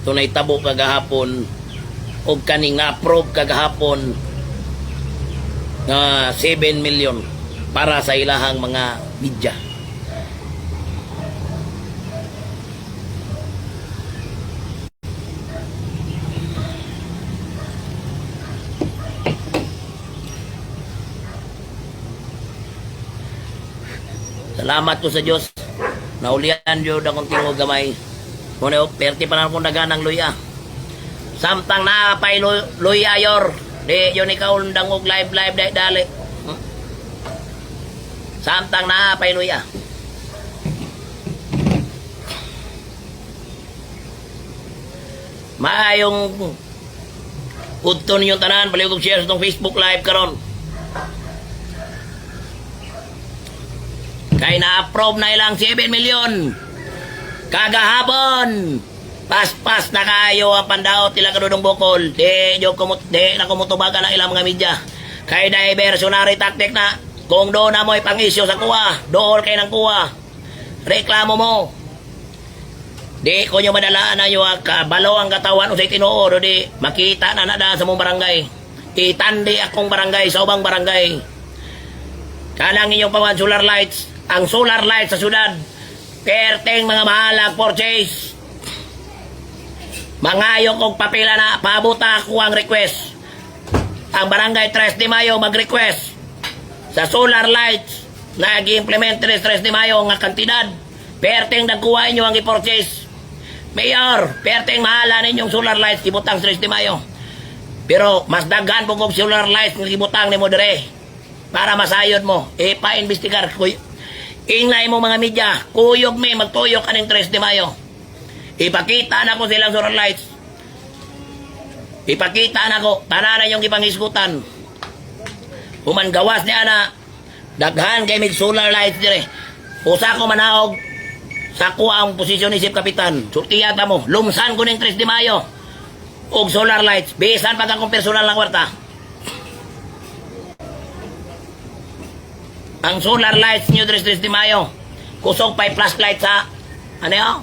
Ito na itabo kagahapon o kaning na-approve kagahapon na 7 million para sa ilahang mga media. Salamat ko sa Diyos. Naulian yun akong tingog gamay. Muna perti pa na akong daganang luya. Samtang naapay luya yor. Di yun ikaw undang og live dali. Samtang naapay luya. Maayong udton yung tanan. Baliw kong share sa itong Facebook live karon. Kaya na-approve na ilang 7 million. Kagahapon. Pas-pas na kayo ang pandaot nila kadudong bukol. Di na kumutubaga ng ilang mga media. Kaya diversionary tactic na. Kung doon na mo ipang-isyo sa kuwa, doon kayo ng kuwa. Reklamo mo. Di ko nyo madalaan na yung balo ang katawan o sa itinuod. Di makita na nada sa mong barangay. Itandi akong barangay sa ubang barangay. Kanang inyong pawan solar lights. Ang solar lights sa syudad, perteng mga mahalag purchase. Mangayong kong papila na pabuta ko ang request. Ang barangay 3 de Mayo mag-request sa solar lights na i-implement 3 de Mayo nga kantidad. Perteng nagkuha inyo ang i-purchase. Mayor, perteng mahala ninyong solar lights ibutang 3 de Mayo. Pero mas daghan po kong solar lights nga ibutang ni mo dire para masayod mo. Pa-investigar ko. Ingay mo mga media, kuyog may magtuyok kaning 3 de Mayo. Ipakita na ko silang solar lights. Ipakita na ko, tanana yung ipangisgutan. Human gawas niya na, daghan kay mig solar lights dire. Usa ko manaog, sa kuha ang posisyon ni Sip Kapitan. Surtiyata mo, lumsan ko ning 3 de Mayo. Og solar lights, bisan pag akong personal na kwarta. Ang solar lights nyo 3 de Mayo. Kusog pa flashlight sa ano yun?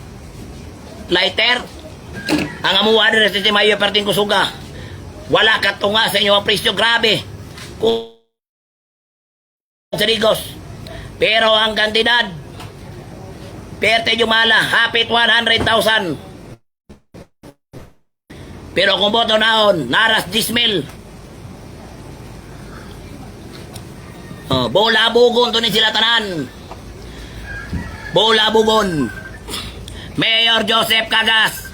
Lighter. Ang amuha 3 de Mayo perting kusuga. Wala katunga sa inyo ang presyo. Grabe. Sa Digos. Pero ang kantidad perte mala hapit 100,000. Pero kung boto naon naras 10,000. Bola bugon to ni sila tanan. Bola bugon. Mayor Joseph Cagas,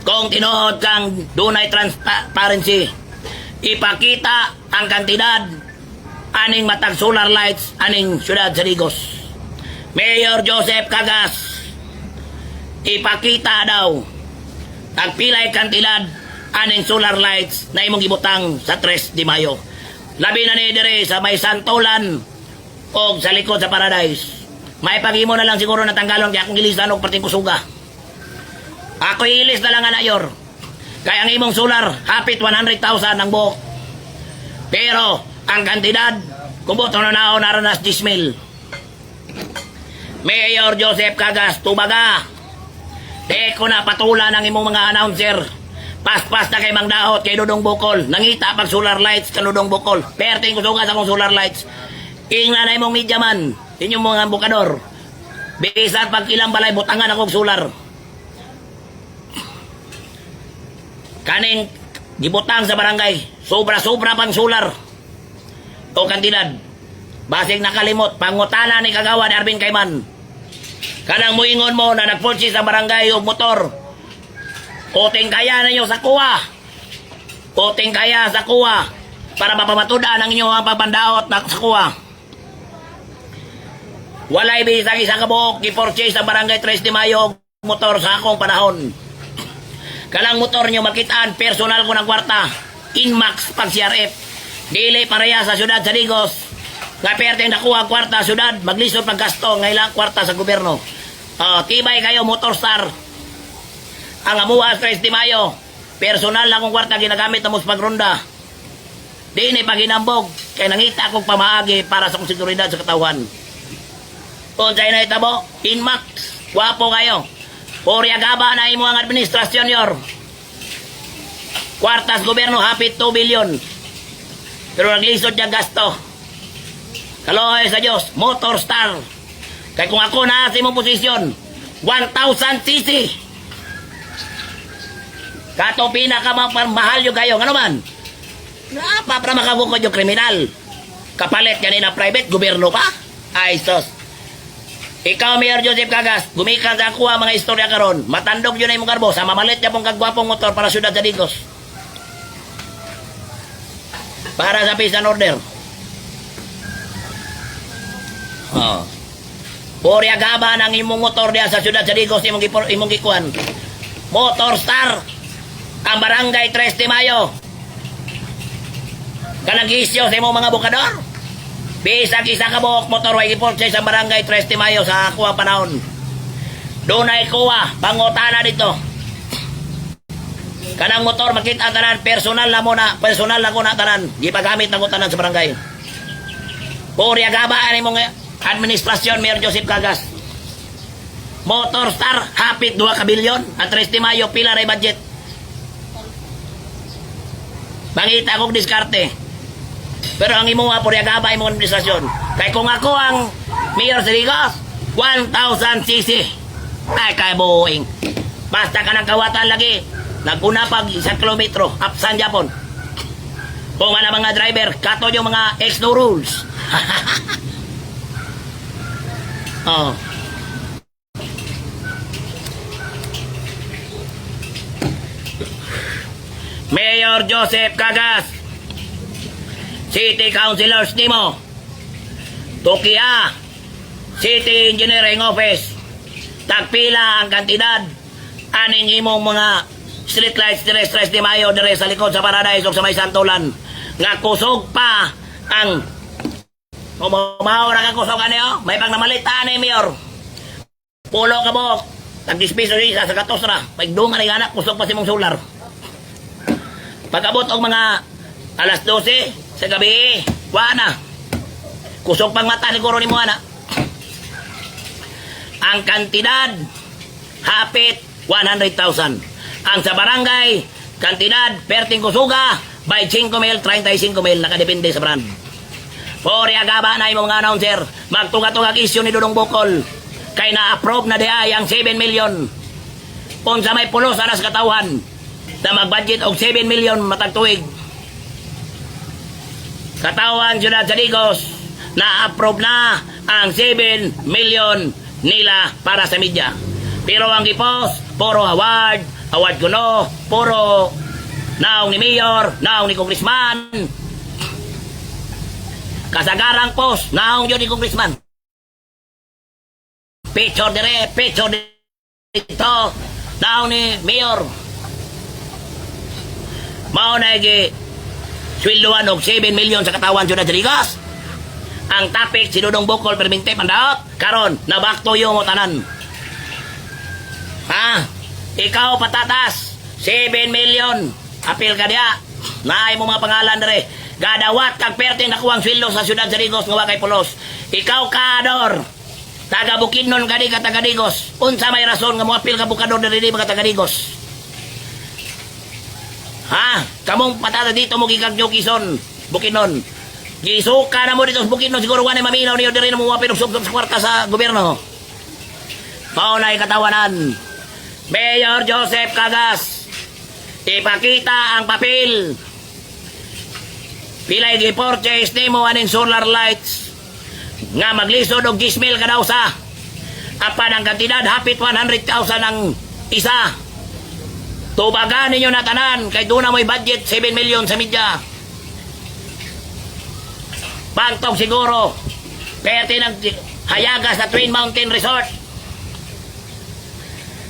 kung tinuod kang dunay transparency, ipakita ang kantidad aning matag solar lights aning syudad sa Digos. Mayor Joseph Cagas, ipakita daw ang pilay kantidad aning solar lights na imong gibutang sa 3 de Mayo. Labi na ni dire sa may Santolan o sa likod sa Paradise. May pag-imo na lang siguro na tanggalon kaya akong gilisan og parting kusuga. Ako ilis na lang nga nayor. Kaya ang imong solar, hapit 100,000 ang buhok. Pero, ang kantidad, kung boto na naon naranas 10,000. Mayor Joseph Cagas, tubaga. Di ko na patulan ang imong mga announcer. Pas-pas na kay Mang Daot, kay Dudong Bukol. Nangita pag solar lights ka Dudong Bukol. Perting kusuga sa akong solar lights. Ingna na imong media man. Inyong mga bukador. Bisan pag ilang balay, butangan akong solar. Kaning gibutang sa barangay. Sobra-sobra pang solar. O kantidad. Basig nakalimot. Pangutana ni Kagawad Arvin Cayman. Kanang muingon mo na nagpurchase sa barangay o motor. Uting kaya ninyo sa kuwa. Uting kaya sa kuwa. Para mapamatudan ang inyo ang pagbandaot na sa kuwa. Walay bisang isang kabuok i-purchase sa barangay 3 de Mayo motor sa akong panahon. Kalang motor nyo makitaan, personal ko ng kwarta. Inmax pag CRF. Dili pareha sa syudad sa Digos. Nga perteng nakuha ang kwarta sa syudad, maglisod paggasto ng ilang kwarta sa gobyerno. Tibay kayo, Motor Star. Ang amuha 3 de Mayo, personal lang kong kwarta ginagamit na sa pagronda. Di ni paginambog, kaya nangita akong pamaagi para sa seguridad sa katawan. Kung sa'yo na itabo, Inmax, wapo kayo. Puri agaba na imo ang administrasyon yor. Kwartas gobyerno hapit 2 billion. Pero naglisod niya gasto. Kaloy sa Diyos, Motor Star. Kaya kung ako na sa imong posisyon, 1,000 cc. Kato pinakamahal yung kayo. Ano man? Para makabukod yung kriminal. Kapalit yan na private, gobyerno pa? Ay, sos. Ikaw, Mayor Joseph Cagas, gumikan sa kuha mga istorya karon. Matandog yun na yung karbo. Sa mamalit niya pong kagwapong motor para syudad sa Digos. Para sa peace and order. Oh. Puri agaba ng imong motor diya sa syudad sa Digos, imong gikuan. Motor Star. Ang barangay 3 de Mayo. Kanang isyo sa imong mga bukador. Bisag isa ka buhok motor way iport sa barangay 3 de Mayo sa kuha panahon. Doon ay kuha, pangutana dito. Kanang motor makita tanan, personal na muna, personal na ko na tanan. Gipagamit na ko tanan sa barangay. Puri agaba ani mong administrasyon, Mayor Joseph Cagas. Motor Star, hapit 2 ka bilyon. Ang 3 de Mayo, pila ray budget. Mangita akong diskarte. Pero ang imo nga puri agaba imong administrasyon. Kay kung ako ang Mayor sa Digos, 1,000 cc. Ay kay buing. Basta ka ng kawatan lagi. Naguna pag 1 kilometro, upsan Japon. Kung ano mga driver, kato yung mga ex-no rules. Oh. Mayor Joseph Cagas, City Councilors nimo, Tukia, City Engineering Office, tagpila ang kantidad aning imong mga street lights dire 3 de Mayo dire sa likod sa Paradise ug sa may Santolan nga kusog pa ang umaw ra ka kusog ano may pang namalita ni Mayor pulo ka bok tag-10 isa sa katos ra pagdungan ni anak kusog pa si mong solar pag-abot og mga alas 12 sa gabi wala kusog pang mata ni guro ni mo ana ang kantidad hapit 100,000 ang sa barangay kantidad perting kusuga by 5,000 35,000 nakadepende sa brand. Pori agaba na imong mga announcer magtuga-tugag isyu ni Dudong Bukol kay na-approve na diay ang 7 million unsa may pulos anas katawhan na mag-budget og 7 million matag tuig katawan syudad sa Digos na-approve na ang 7 million nila para sa media pero ang gipos puro award kuno, puro naong ni Mayor, naong ni Congressman. Kasagarang post, naong yun ni Congressman. Picture dire, picture dito, naong ni Mayor. Mao na sweldoan og 7 million sa katawan syudad sa Digos. Ang topic si Dudong Bukol perminte pandaot karon nabakto yung mo tanan. Ha? Ikaw patatas 7 million apil ka diya naay mo mga pangalan dere gadawat kag perting nakuwang sweldo sa syudad sa Digos nga wa kay pulos ikaw kador taga Bukidnon kadi ka taga Digos unsa may rason nga mo apil ka bukador dere di mga taga Digos ha kamong patatas dito mo gigagyo Quezon Bukidnon gisuka na mo dito sa Bukidnon siguro wa na maminaw niyo dere na mo apil og sa kwarta sa gobyerno mao na ikatawanan Mayor Joseph Cagas, ipakita ang papel. Pilay gi-purchase nimo aning solar lights nga maglisod og 10,000 kada usa. Apan ang kantidad hapit 100,000 ang isa. Tubagan ninyo na tanan kay doon na mo'y budget 7 million sa media. Pagtog siguro kaya tinag hayaga sa Twin Mountain Resort.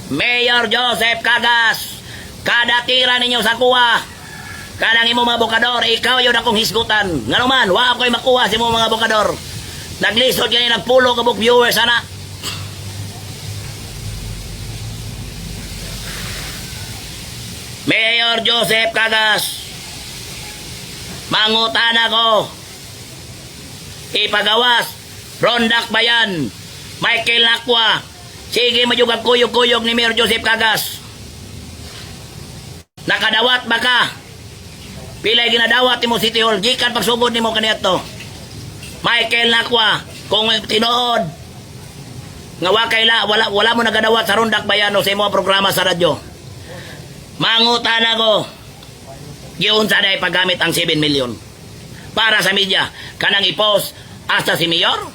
Mayor Joseph Cagas, kada tira ninyo sa kuha, kadang imo mga bukador, ikaw yun akong hisgutan. Nga naman, wa ako'y makuha sa imo mga bukador. Naglisod yan, nagpulo kabuk viewers, sana. Mayor Joseph Cagas, mangutan ako, ipagawas, Rondak Bayan, Michael Lacua, Sige majugag kuyog-kuyog ni Mayor Joseph Cagas. Nakadawat ba ka? Pilay ginadawat mo City Hall. Gikan pagsugod ni mo kaniadto. Michael Nakwa, kung tinuod nga wala mo nagadawat sa Rondak Bayano sa mga programa sa radyo. Mangutan ako. Giunsa day paggamit ang 7 million para sa media. Kanang i-post hasta si Mayor.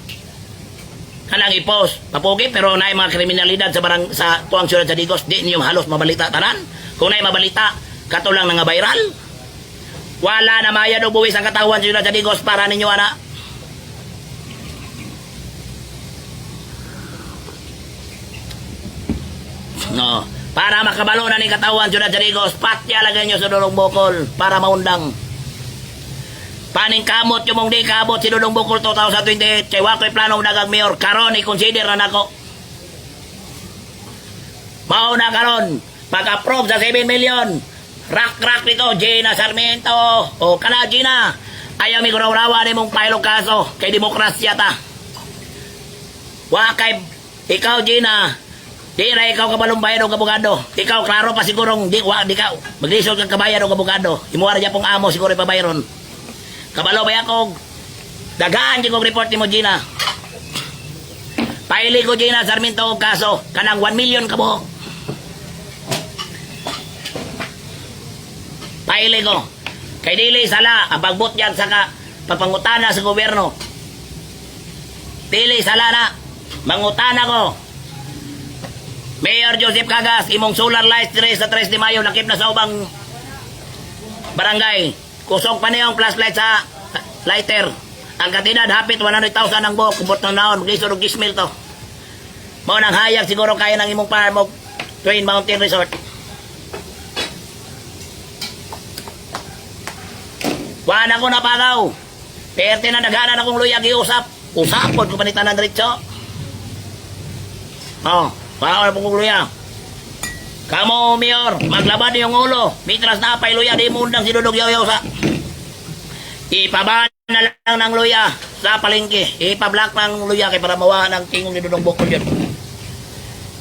Kanang i-post papugi pero naay mga kriminalidad sa tuang syudad sa Digos, di niyo halos mabalita tanan. Kung naay mabalita katulang nga viral. Wala na mayad o buwis ang katawan sa syudad sa Digos para ninyo ana. No, para makabalo na ni katawan syudad sa Digos, patya lagay nyo sa Dudong Bukol para maundang. Paning kamot yung mong di kaabot si Dudong Bukol 2028. Kaya wako'y planong dagang mayor. Karon, i-consider na nako. Mauna karon, pag-approve sa 7 million. Rak nito, Gina Sarmiento. O kana, Gina. Ayaw mi kurawrawa ni mong pailong kaso. Kay demokrasya ta. Wakay, ikaw, Gina. Di na ikaw kabalong bayan o kabugado. Ikaw, klaro pa sigurong di ka. Maglisod kang kabayan o kabugado. Imuha na dyan pong amo, siguro ipabayron. Kabalo ba yakog? Dagaan di kong report ni mo, Gina. Paili ko, Gina, Sarmiento og kaso. Kanang 1 million ka buhok. Paili ko. Kay dili sala ang pagbut yan sa pagpangutana sa gobyerno. Dili sala na. Mangutana ko. Mayor Joseph Cagas, imong solar lights sa 3 de Mayo, nakip na sa ubang barangay. Kusog pa niyong flashlight sa lighter. Ang katidad, hapit 100,000 ang buhok. Kubot ng naon, mag-isod og 10 mil to. Mao nang hayag siguro kaya ng imong farm og Twin Mountain Resort. Wala ko napagaw. Perte na naghanan akong luyag iusap. Usapon ko panitan ng diretso. Wala ko na pong luyag. Kamo, Mayor, maglabad yung ulo. Mitras na apay luya, di mo undang si Dudong Yaw sa. Ipabahan na lang ng luya sa palengke. Ipablock ng luya kay para mawahan ang tingong ni Dudong Bukol yun.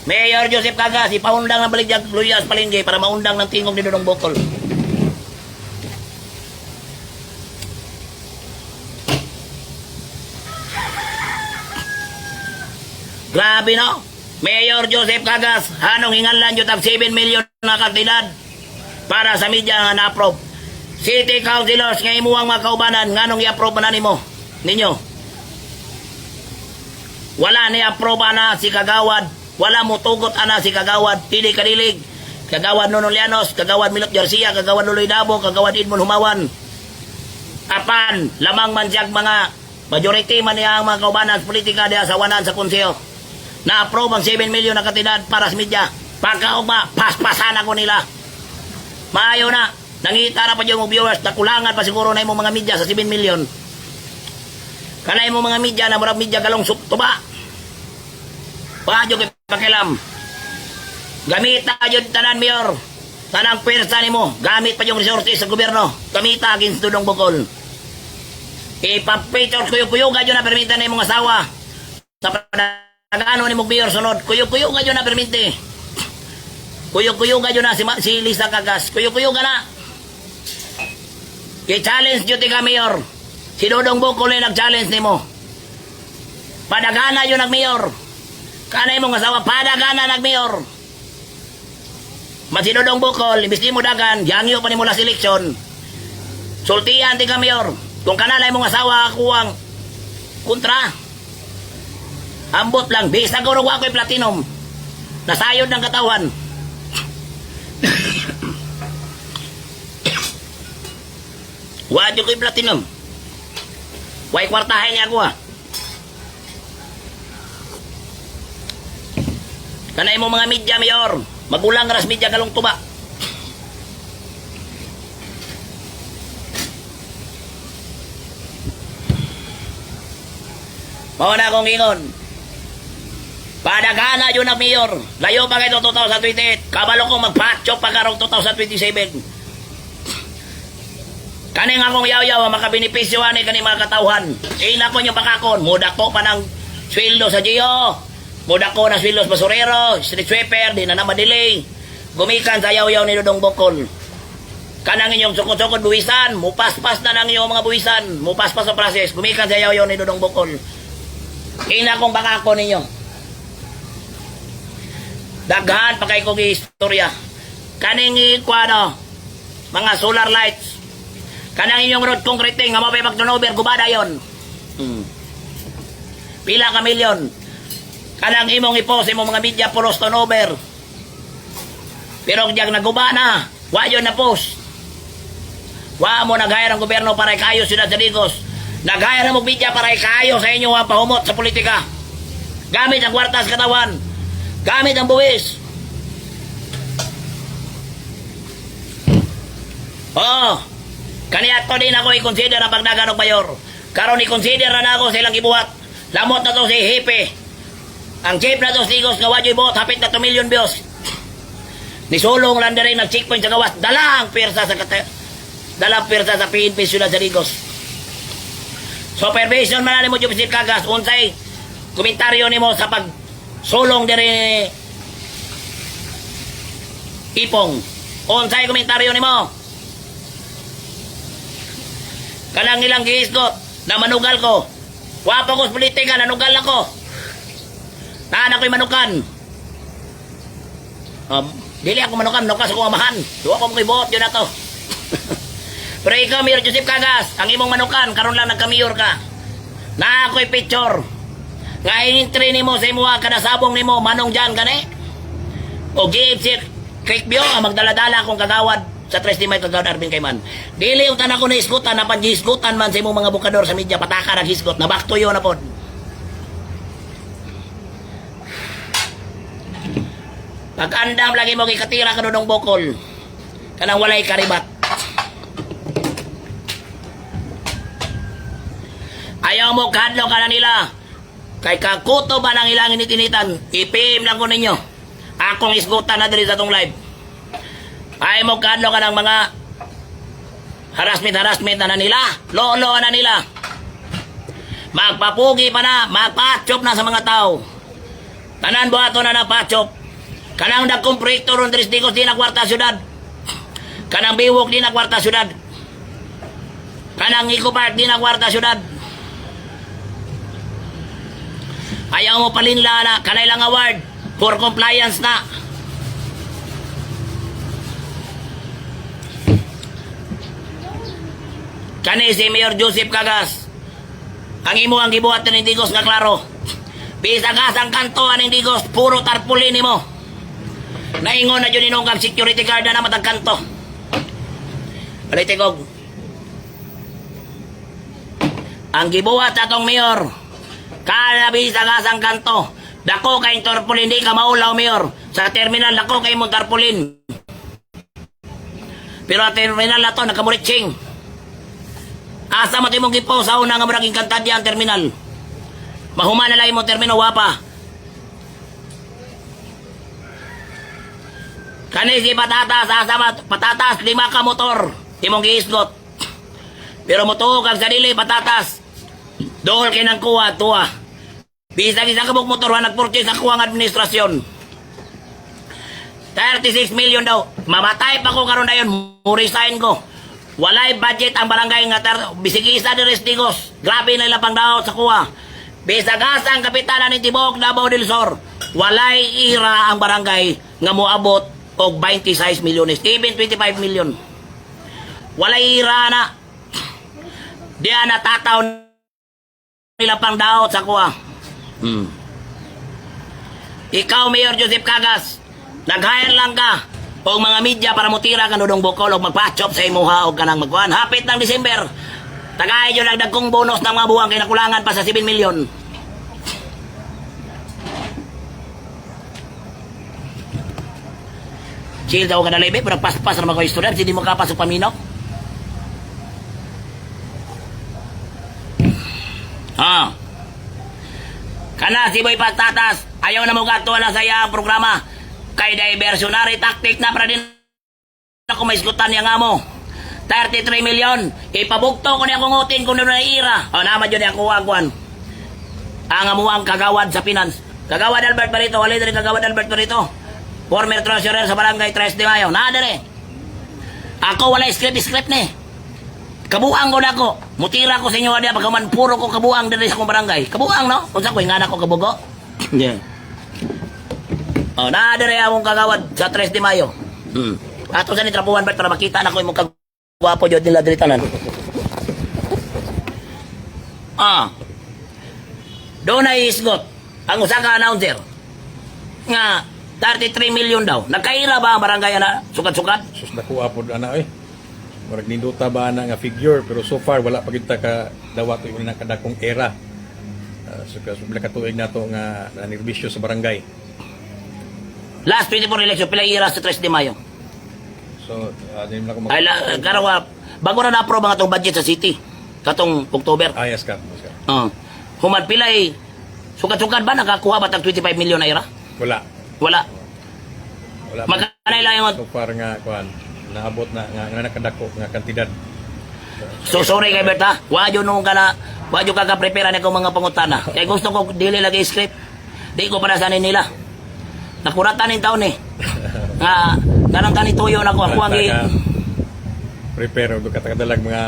Mayor Joseph Cagas, ipaundang ng baligyag luya sa palengke para maundang ng tingong ni Dudong Bukol. Grabe no? Mayor Joseph Cagas, anong hinganlan yun tag 7 million na kantidad para sa media nga na-approve. City Councilors nga imuang mga kaubanan, nganong i-approve na ninyo. Wala ni-approve na si Kagawad, wala mo tugot ana si Kagawad, Pili Kadilig, Kagawad Nonong Llanos, Kagawad Milot Garcia, Kagawad Luloy Dabo, Kagawad Edmond Humawan. Apan, lamang man siyang mga majority man niya ang mga kaubanan politika diya sa wanan sa konseyo. Na-approve ang 7 million na katidad para sa media. Pagkaugma, paspasan ako nila. Maayo na. Nangita na pa yung viewers. Nakulangan pa siguro na yung mga media sa 7 million. Kanay mo mga media na marang media galong tuba. Paadyo kay pakilam. Gamita yun tanan, Mayor. Tanang pwersa ni mo. Gamit pa yung resources sa gobyerno. Gamita against Dudong Bukol. Ipapicture kuyog-kuyugan yun na permitan na yung mga asawa. Sa ano ni Mayor sunod, kuyog-kuyog nga yun na perminte. Kuyog-kuyog nga yun na si Lisa Cagas. Kuyog-kuyog nga na. I-challenge yun ka, Mayor. Si Dudong Bukol na nag-challenge ni mo. Padagana yun nag-Mayor. Kanay mong asawa, padagana nag-Mayor. Si Dudong Bukol, imbis di mo dagan, yangyo pa ni mula seleksyon. Sultihan di ka, Mayor. Kung kanalay mong asawa, kuwang kontra. Ambot lang, bisa ko rin ako'y platinum. Nasayod ng katawan. Wadyo ko'y platinum. Huwag kwartahin niya ako Kanay mo mga media, Mayor. Magulang ras media galong tuba. Mauna akong ingon. Padagana yun ang Mayor. Layo pa kayo 2028. Kabalo kong magpatsyok pagkarong 2027. Kaning akong yaw-yaw makabinipisyoan ni kaning mga katauhan. Ina ko nyo pakakon. Mudak po pa ng sweldo sa Gio. Muda ko na swilos basurero, street sweeper, di na delay. Gumikan sa yaw-yaw ni Dodong Bokol. Kanang inyong sukod-sukod buwisan, mupaspas na ng inyong mga buwisan, mupaspas sa process, gumikan sa yaw-yaw ni Dodong Bokol. Ina kong bangako ninyo. Daghan pa kay kong istorya. Kaning kuano, mga solar lights. Kanang inyong road concreting, nga mapay mag-turnover, gubada yon. Pila ka milyon. Kanang imong ipos, imong mga media, puros turnover. Pero kung naguba na, wa yun na post. Wa mo nag-hire ang gobyerno para ikayo Ciudad sa Digos. Nag-hire mo media para ikayo sa inyo ang pahumot sa politika. Gamit ang kwartas katawan. Gamit ang buwis. Oo. Kaniya to din ako i-consider ang pagdagan ng mayor. Karon i-consider na ako sa ilang ibuhat. Lamot na to si Hipe. Ang chief na to si Digos nga wadyo'y bot. Hapit na 2 million views. Nisulong lang na rin nag-checkpoint sa gawas. Dalang pirsa sa PNP Ciudad sa Digos. Supervision man mo Jupiter Kagas. Unsay komentaryo nimo sa pagsulong diri Ipong. Unsay komentaryo nimo? Kanang ilang gihisgot na manugal ko. Wapo ko sa politika, nanugal ako. Naan ako'y manukan. Dili ako manukan, manukas ako amahan. Duwa ko mo'y buot, yun na to. Pero ikaw, Mayor Joseph Cagas, ang imong manukan, karon lang nagka-mayor ka. Na ako'y picture. Nga in-train mo sa imuha, kanasabong nimo manong dyan, gani. O GFC Creekview, magdala-dala akong kagawad sa 3 May kagawad Arvin Kayman. Dili yung tanan ko na iskutan, na pag-hiskutan man sa imong mga bukador sa media, pataka nag-hiskut, na back to you na po. Pag-andam lagi mo kikatira ka Dodong Bokol. Kanang walay karibat. Ayaw mo kadlo ka na nila. Kay kakuto ba ng ilang initinitan? Ipim lang ko ninyo. Akong isgutan na diri sa tong live. Ayaw mo kadlo ka ng mga harassment na nila. Lolo na nila. Magpapugi pa na. Magpachop na sa mga tao. Tanan buhato na na pachop. Kanang dagkong proyekto ron Dres Digos di na kwarta syudad. Kanang biwok di na kwarta syudad. Kanang Eco Park di na kwarta syudad. Ayaw mo palinla na kanay lang award for compliance na. Kani si Mayor Joseph Cagas. Ang imo ang gibuhat ni Digos nga klaro. Bisagas ang kanto aning Digos puro tarpaulin nimo. Naingon na dyan inong security guard na matagkanto. Palitigog. Ang gibuhat sa atong mayor, kalabi sa gasang kanto, dako kay tarpaulin, di ka maulaw mayor. Sa terminal, dako kay mong tarpaulin. Pero at terminal na to, nakamuritsing. Asa mo timong gipo sa una nga maraging kantadya ang terminal. Mahuman na lang mo terminal, wapa. Kani si patatas, patatas, 5 ka motor, imong giisgot. Pero motuhog ang sarili, patatas. Dool kay nang kuha, tuwa. Bisag isang kabuk motor, nag-purchase ang kuha ng administrasyon. 36 million daw. Mamatay pa ko karon na yun, murisign ko. Walay budget ang barangay nga bisig isa ni Dres Digos. Grabe na ilang pang daw sa kuha. Bisag asa ang kapitanan ni Tibok, Davao del Sur. Walay ira ang barangay nga moabot og 26 milyones, even 25 million. Walay ira na. Diyan natataw nila pang daot sa kuha. Ikaw, Mayor Joseph Cagas, nag-hire lang ka o mga media para mutira ka Dodong Bokol o magpachop sa imuha o kanang magkuhan. Hapit ng December, tagay yun nagdagkong bonus ng mga buwang kay nakulangan pa sa 7 million. Chill daw ka na lebe, pero paspas na mga student, hindi mo kapasok paminok. Kana si Boy Patatas, ayaw na mo gatuwa na sa iyang programa. Kay diversionary tactic na para din ako may iskutan niya nga mo. 33 million, ipabugto ko niya kung utin kung na ira. O naman yun niya kuwagwan. Ang amuang kagawad sa finance. Kagawad Albert Barito, wali diri Kagawad Albert Barito. Former treasurer sa barangay 3 de Mayo. Na diri. Ako wala script ni. Kabuang ko na ako. Mutira ko sa inyo dia pagkaman puro ko kabuang diri sa akong barangay. Kabuang no? Unsa ko ingana ko kabugo? Yeah. Oh, na diri akong kagawad sa 3 de Mayo. Ato sa ni trapuhan Bert para makita na ko imong kagwapo jud nila diri tanan. Doon ay isgot ang usa ka announcer nga 33 million daw. Nagkaira ba ang barangay na sukat-sukat? Sus nakuha po ana Murag ninduta ba na nga figure pero so far wala pa kita ka dawat yung nakadakong era. So kasubla ka tuig nato nga nanirbisyo sa barangay. Last 24 election pila ira sa 3 de Mayo. So din na ko Ay karawa bago na na-approve ang atong budget sa city katong October. Yes ka. Human pilay sukat-sukat ba nakakuha ba tag 25 million na ira? Wala. Wala. Wala. Magkanay lang yung So far nga kuan naabot na nga nakadako nga kantidad. So sorry kay Berta, wadyo nung ka prepare na kong mga pangutana. Kaya gusto ko dili lagi script. Di ko para sanin nila. Nakuratan ng taon eh. Nga, ganang tani tuyo na ko. Ako ang prepare og katagalag mga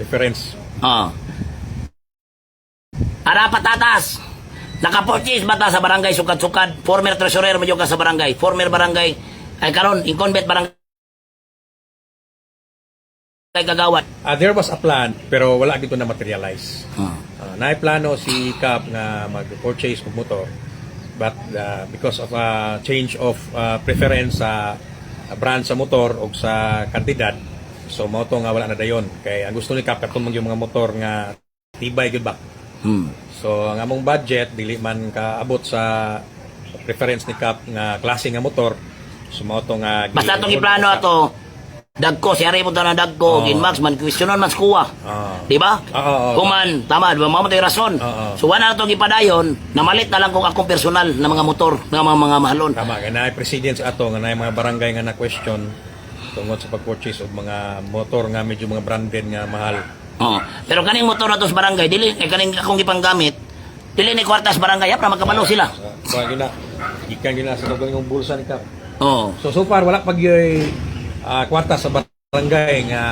reference. Ara patatas. Naka-purchase bata sa barangay sukad-sukad. Former treasurer mo ka sa barangay. Former barangay ay karon incumbent barangay kagawad. There was a plan pero wala gito na materialize. Naiplano si Cap nga mag-purchase og motor but because of a change of preference sa brand sa motor o sa kantidad so mao to nga wala na dayon kay ang gusto ni Cap katong yung mga motor nga tibay gud ba. So ang among budget dili man kaabot sa preference ni Cap nga klase nga motor so mao to nga basta itong iplano ato dagko si Ari mo na dagko Ginmax man questionon man skuha di ba kuman tama di ba mao tay rason so wala na itong ipadayon namalit na lang kung akong personal na mga motor na mga mahalon tama nga na president sa ato nga na mga barangay nga na question tungod sa pag-purchase og mga motor nga medyo mga branded nga mahal. Pero kaning motor na to sa barangay dili kaning akong gipanggamit dili ni kwartas barangay para magkabalo sila. So gina ikan gina sa tugong yung bulsa ni Cap. So far wala pag kwartas sa barangay nga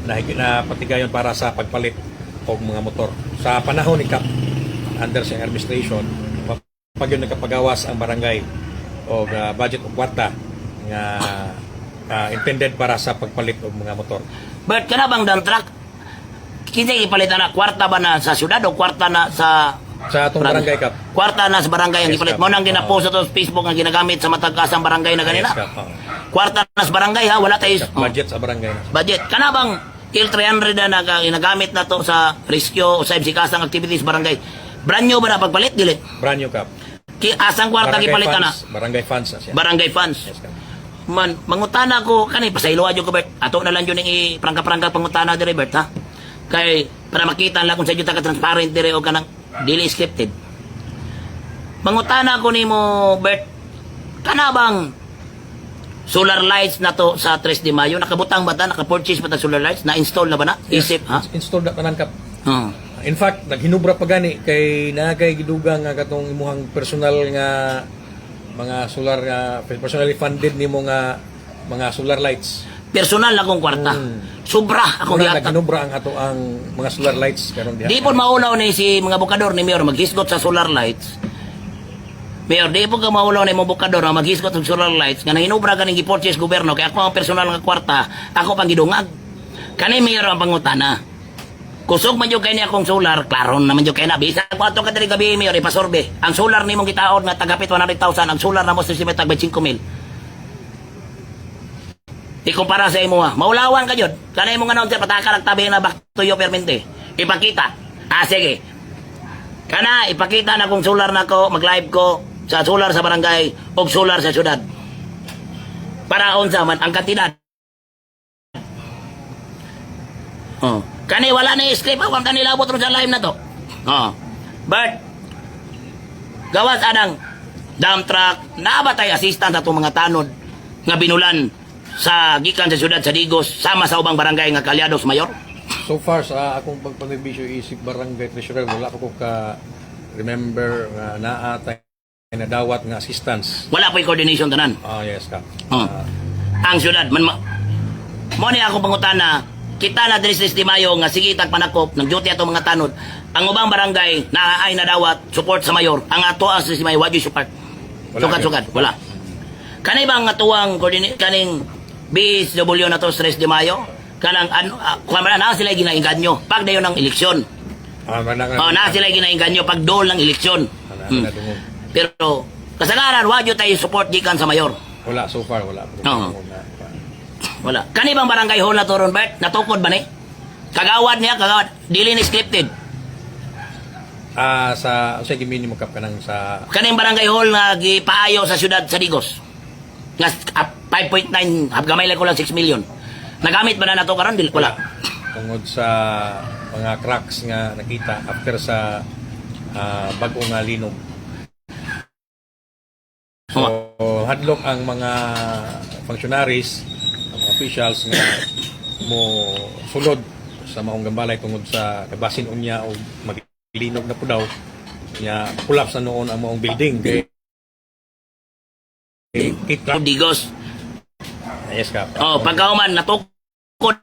na patigayon para sa pagpalit og mga motor. Sa panahon ni Cap under sa administration pag yun nakapagawas ang barangay og budget og kwarta nga intended para sa pagpalit og mga motor. But kana bang dump truck kinsa ipalitan na kwarta ba na sa syudad o kwarta na sa atong barangay Cap? Kwarta na sa barangay ang ipalit mo nang ginapost sa Facebook nga ginagamit sa matagkasang barangay na ganina. Kwarta na sa barangay ha, wala tayo budget sa barangay. Budget. Kana bang Il-300 na ginagamit na to sa rescue o sa sikasang activities barangay. Brand new ba na pagpalit dili? Brand new Cap. Asang kwarta gipalitan na? Barangay funds siya. Barangay funds. Yes, Cap. Man, mangutana ko kanay pasayloa jud ko Bert. Ato na lang jud ning prangka-prangka pangutana dire Bert ha. Kay para makita lang kung sa jud ka transparent dire o kanang dili scripted. Mangutana ko nimo Bert. Kana bang solar lights na to sa 3 de Mayo nakabutang ba ta naka-purchase ba ta solar lights na install na ba na? Yes, Isip ha? install na tanan Cap. In fact, naghinubra pa gani kay nakay gidugang nga katong imuhang personal nga mga solar personally funded nimo nga mga solar lights. Personal na kong kwarta. Sobra akong Muna gihatag. naghinubra ang ato ang mga solar lights karon diha. Di po maulaw ni si mga bukador ni Mayor maghisgot sa solar lights. Mayor, di po ka maulaw ni mga bukador na maghisgot sa solar lights nga nahinubra ganing gi-purchase gobyerno kay ako ang personal nga kwarta, ako pang gidungag. Kani Mayor ang pangutana. Kusog man yung kay niya akong solar, klaron naman yung kay na. Bisa ko ato ka dali gabi, Mayor, ipasorbe. Ang solar ni mong gitaod nga tagapit 100,000, ang solar na mo sa simet tagbay 5,000. Ikumpara sa imo ha. Maulawan ka yun. Kanay mo nga naon siya, pataka nagtabi na back to your permente. Ipakita. Sige. Kana, ipakita na kung solar na ko, mag-live ko sa solar sa barangay o solar sa syudad. Para unsa man ang kantidad. Kani wala na script awang kanila abot sa live na to. But gawas anang dump truck na ba tay assistant ato mga tanod nga binulan sa gikan sa syudad sa Digos sama sa ubang barangay nga Kalyados Mayor? So far sa akong pagpanirbisyo isip barangay treasurer wala pa ko ka remember nga naa tay na dawat nga assistance. Wala po'y coordination tanan. Oh, yes, Kap. Ang syudad, mo ni ako pangutana, kita na diri sa Mayo nga sige tag panakop ng duty ato mga tanod. Ang ubang barangay na ay nadawat support sa mayor. Ang ato ang sa Mayo wa support. Sugad wala. Kanay bang atuang kaning BSW na to Stress de Mayo? Kanang ano na sila ginainganyo pag dayon ng eleksyon. Na sila ginainganyo pag dool ng eleksyon. Pero kasagaran wa jud tayo support gikan sa mayor. Wala so far, wala. Wala. Kani bang barangay hall na to ron, Bert? Natukod ba ni? Kagawad niya, dili ni scripted. Sa minimum Kap kanang sa Kaning barangay hall nga gipaayo sa syudad sa Digos. Nga 5.9, gamay lang ko lang 6 million. Nagamit ba na nato karon? Dili wala. Tungod sa mga cracks nga nakita after sa bag-o nga linog. So, hadlok ang mga functionaries, ang mga officials nga mo sulod sa maong gambalay tungod sa kabasin unya o maglinog na po daw niya collapse na noon ang maong building kay Digos. Yes, Kap. Pagkauman natukod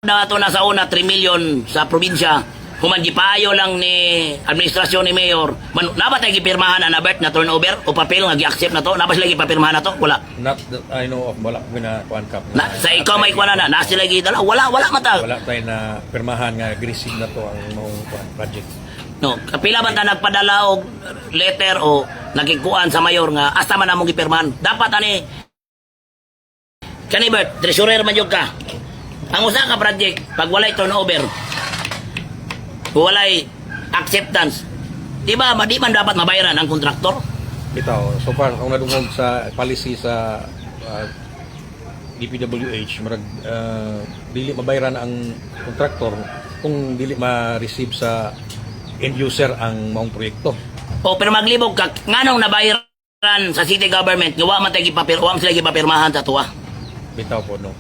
na ito na sa una 3 million sa probinsya. Human gipaayo lang ni administrasyon ni mayor. Naba tayo gipirmahan na Bert na turnover o papel nga gi-accept na to? Naba sila gipapirmahan na to? Wala. Not that I know of, wala ko na kuan Kap. Sa ikaw may kuan na sila gidala. Wala mata. Wala tayo na pirmahan nga aggressive na to ang maong project. No, kapila ba ta nagpadala og letter o nagikuan sa mayor nga hasta man among gipirmahan. Dapat ani kani Bert, treasurer man jud ka. Ang usa ka project pag walay turnover, walay acceptance, di ba di man dapat mabayaran ang kontraktor? Bitaw, so far kung nadungog sa policy sa DPWH marag dili mabayaran ang kontraktor kung dili ma-receive sa end user ang maong proyekto. Pero maglibog ka nganong nabayaran sa city government nga wa man tay gipapirmahan sila gipapirmahan sa tuwa. Bitaw po no.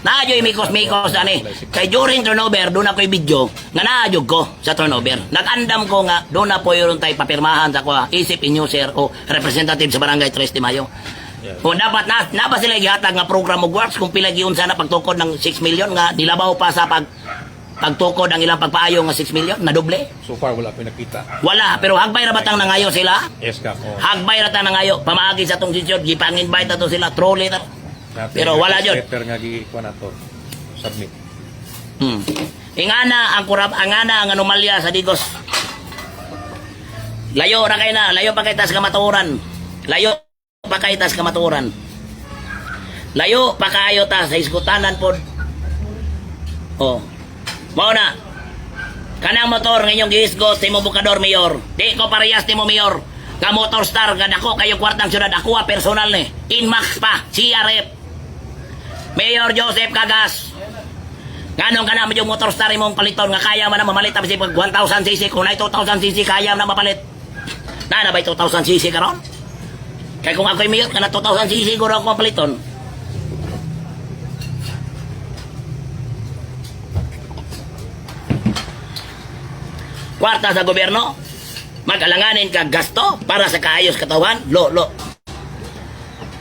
Naadyo mikos-mikos ani. Kay during turnover doon ako'y video nga naadyo ko sa turnover. Nag-andam ko nga doon na po yun tayo papirmahan sa kuha isip in user o representative sa barangay 3 de Mayo. Yeah. Kung dapat na ba sila gihatag nga program of works kung pila giun sana pagtukod ng 6 million nga nilabaw pa sa pagtukod ang ilang pagpaayo nga 6 million na doble. So far wala pinakita. Wala, pero hagbay ra batang nangayo sila. Yes, Kap. Hagbay ra tang nangayo pamaagi sa tong sitio gipang-invite to sila trolley ta. Pero wala jud. Letter nga gikuan ato. Submit. Ingana ang anomalya sa Digos. Layo pa kay tas kamaturan. Layo pa kayo ta sa iskutanan pod. Mao na. Kanang motor ngayong gihisgot timo bukador mayor. Di ko parehas timo mayor. Ka motor star nga dako kayo kwartang syudad ako personal ni. Inmax pa CRF. Mayor Joseph Cagas. Ganong ka naman yung motor star mong paliton nga kaya man na mamalit tapos pag 1,000cc kung na 2,000cc kaya na mapalit. Na ba 2,000cc karon? Kaya kung ako'y mayor na 2,000cc ko rin ako mapaliton. Kwarta sa gobyerno, mag-alanganin ka gasto para sa kaayos katawan, lo.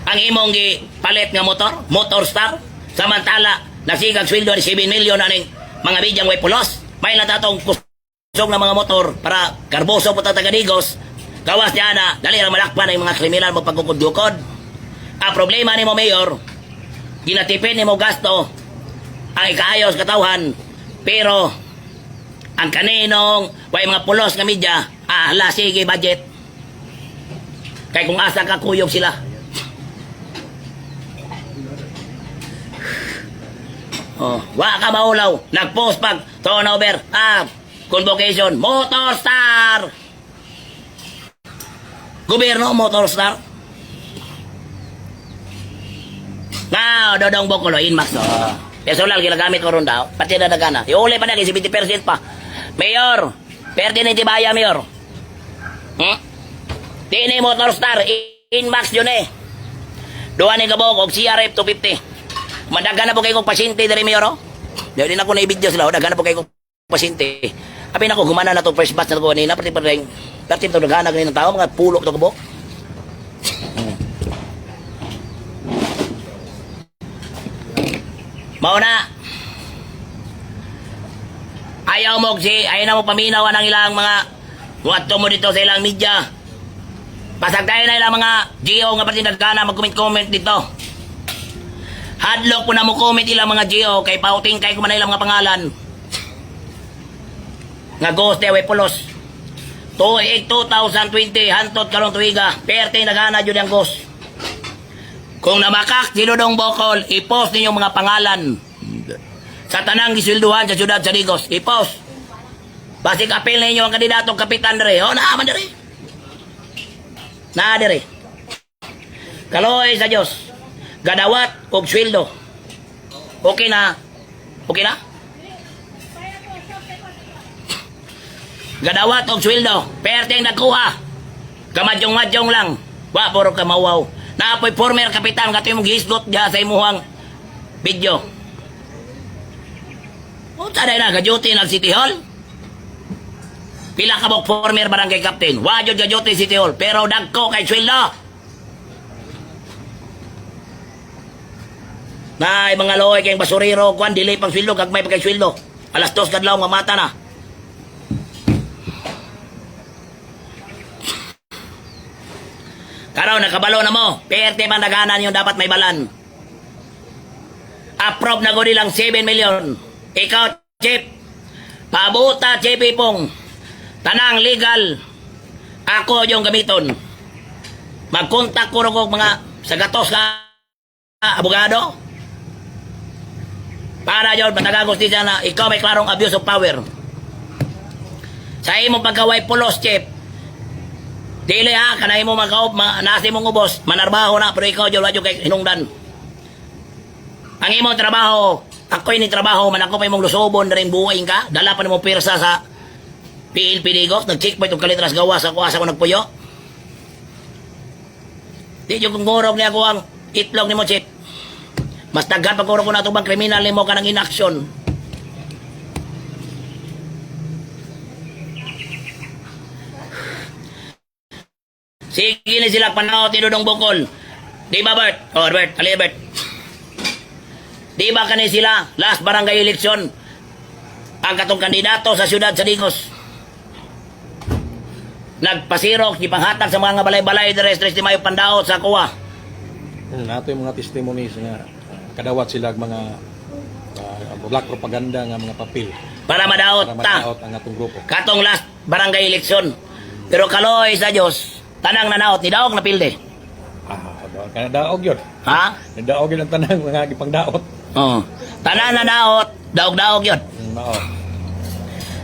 Ang imong palit nga motor star, samantala nasigang sweldo ni 7 million aning mga bidyang way pulos. May natatong kusog na mga motor para karboso po tagadigos. Gawas niya na, dali na malakpan ang mga kriminal mo pagkukudukod. Ang problema ni mo mayor, ginatipin ni mo gasto ang ikaayos katawan, pero ang kaninong way mga pulos nga media, sige budget. Kaya kung asa ka kuyog sila. Wa ka maulaw, nag-post pag turnover, convocation, motor star. Gobyerno, motor star. Dodong Bokolo, Inmax, personal, ginagamit ko ron daw, pati na nagana. Iuli pa na, 70% pa. Mayor, perde na tibaya, Mayor. Di ni motor star, Inmax yun eh. Duwan ni Kabog, og CRF 250. Madaga na po kayo kong pasyente dari Mayor, Di na ko na i-video sila, daga na po kayo kong pasyente. Apin ako, humana na to first batch na ko kanina, pati pa rin Dati ito naghanag ng tao, mga pulo ito kabok. Mauna. Ayaw na mo paminaw ng ilang mga wato mo dito sa ilang media. Pasagdayan na ilang mga GO nga pati nagkana mag-comment dito. Hadlock po na mo comment ilang mga GO kay pauting kay kumanay ilang mga pangalan. Nga ghost away pulos. 2020 hantot karong tuiga. Perting nagana jud ang ghost. Kung namakak sinudong Bocol, i-post ninyong mga pangalan sa tanang gisilduhan sa syudad sa Digos. I-post. Basig apel ninyo ang kandidatong kapitan dere. O, naaman dere. Naa dere. Kaloy sa Diyos. Gadawat og sweldo. Okay na? Okay na? Gadawat og sweldo. Perteng nagkuha. Kamadyong-madyong lang. Wa, puro kamawaw. Naapoy former kapitan katoy mong gihisgot diha sa imuhang video. O taday na gaduty nag City Hall. Pila ka bok former barangay captain. Wa jud gaduty City Hall pero dagko kay sweldo. Na mga loy kay basurero kwan dili pang sweldo gagmay pa kay sweldo. Alas 2 kadlaw mamata na. Karon nakabalo na mo. PRT man naghanan yung dapat may balan. Approve na ko nilang 7 million. Ikaw, Chip. Pabuta, Chip Ipong. Tanang legal. Ako yung gamiton. Magkontak ko rin mga sagatos ka abogado. Para yun, matagagustisya na ikaw may klarong abuse of power. Sa imong pagkaway pulos, Chip. Dili ha, kanay mo magkaop, nasi mong ubos, manarbaho na, pero ikaw dyan, wadyo kay hinungdan. Ang imong trabaho, ako'y ni trabaho, man ako pa imong lusobon na rin buhayin ka, dala pa na mo pirsa sa PNP Digos, nag-check pa itong kalitras gawa sa kuasa ko nagpuyo. Di yung kungurog niya ko ang itlog ni mo, Chip. Mas daghan pagkurog ko na ito bang kriminal ni mo ka ng inaksyon. Sige na sila panahon tinudong Bocol. Di ba, Bert? Oh, Bert. Ali, Bert. Di ba kani sila last barangay election ang katong kandidato sa syudad sa Digos? Nagpasirok, ipanghatag sa mga balay-balay deres-deres di mayo pandaot sa kuwa. Nato yung mga testimonies nga kadawat sila mga black propaganda nga mga papel Para madaot para ta. madaot ang atong grupo. Katong last barangay election. Pero kaloy sa Diyos, tanang nanaot ni daog na pilde. Kana daog yun. Ha? Daog yun ang tanang mga gipangdaot. Oo. Tanang nanaot, daog-daog yun. Mao.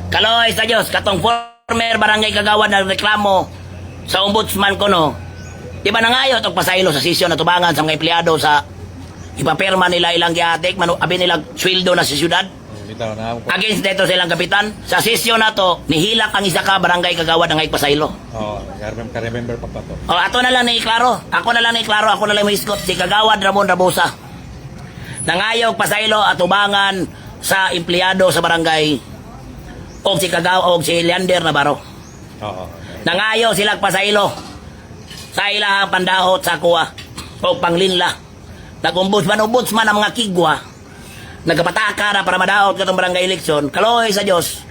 Kaloy sa Diyos, katong former barangay kagawad na reklamo sa ombudsman ko no. Di ba nangayot ang pasaylo sa sisyon na tubangan sa mga empleyado sa ipapirma nila ilang giatik, abi nilang sweldo na sa syudad. Bitaw na ako. Against dito silang kapitan. Sa sisyon na to, nihilak ang isa ka barangay kagawad ng pasaylo. Oh, ka-remember pa to. O, ato na lang ni iklaro. Ako na lang ni iklaro. Ako na lang may iskot. Si Kagawad Ramon Rabosa. Nangayog pasaylo at ubangan sa empleyado sa barangay. O si Kagawad o si Leander Navarro. Oo. Nangayo silang pasaylo sa ilahang pandahot sa kuwa o panglinla. Nag-ombudsman ang mga kigwa. Nagkapataka na para madaot katong barangay eleksyon. Kaloy sa Diyos.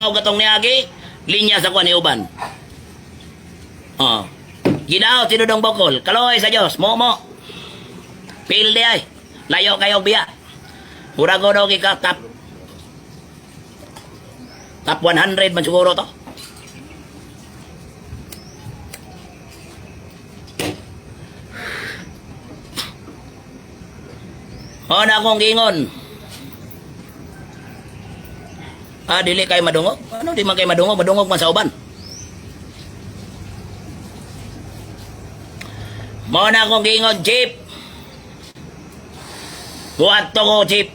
Gatong niagi, linya sa kuha ni Uban. Oh. Gidaw, tinudong Bocol. Kaloy sa Diyos. Momo. Pilde ay. Layo kayo biya. Urago daw ka top 100 man siguro to. O na akong gingon. Dili kayo madungog. Ano di man kayo madungog? Madungog man sa uban. Mo na akong gingon, Jeep. Buhat to ko, Jeep.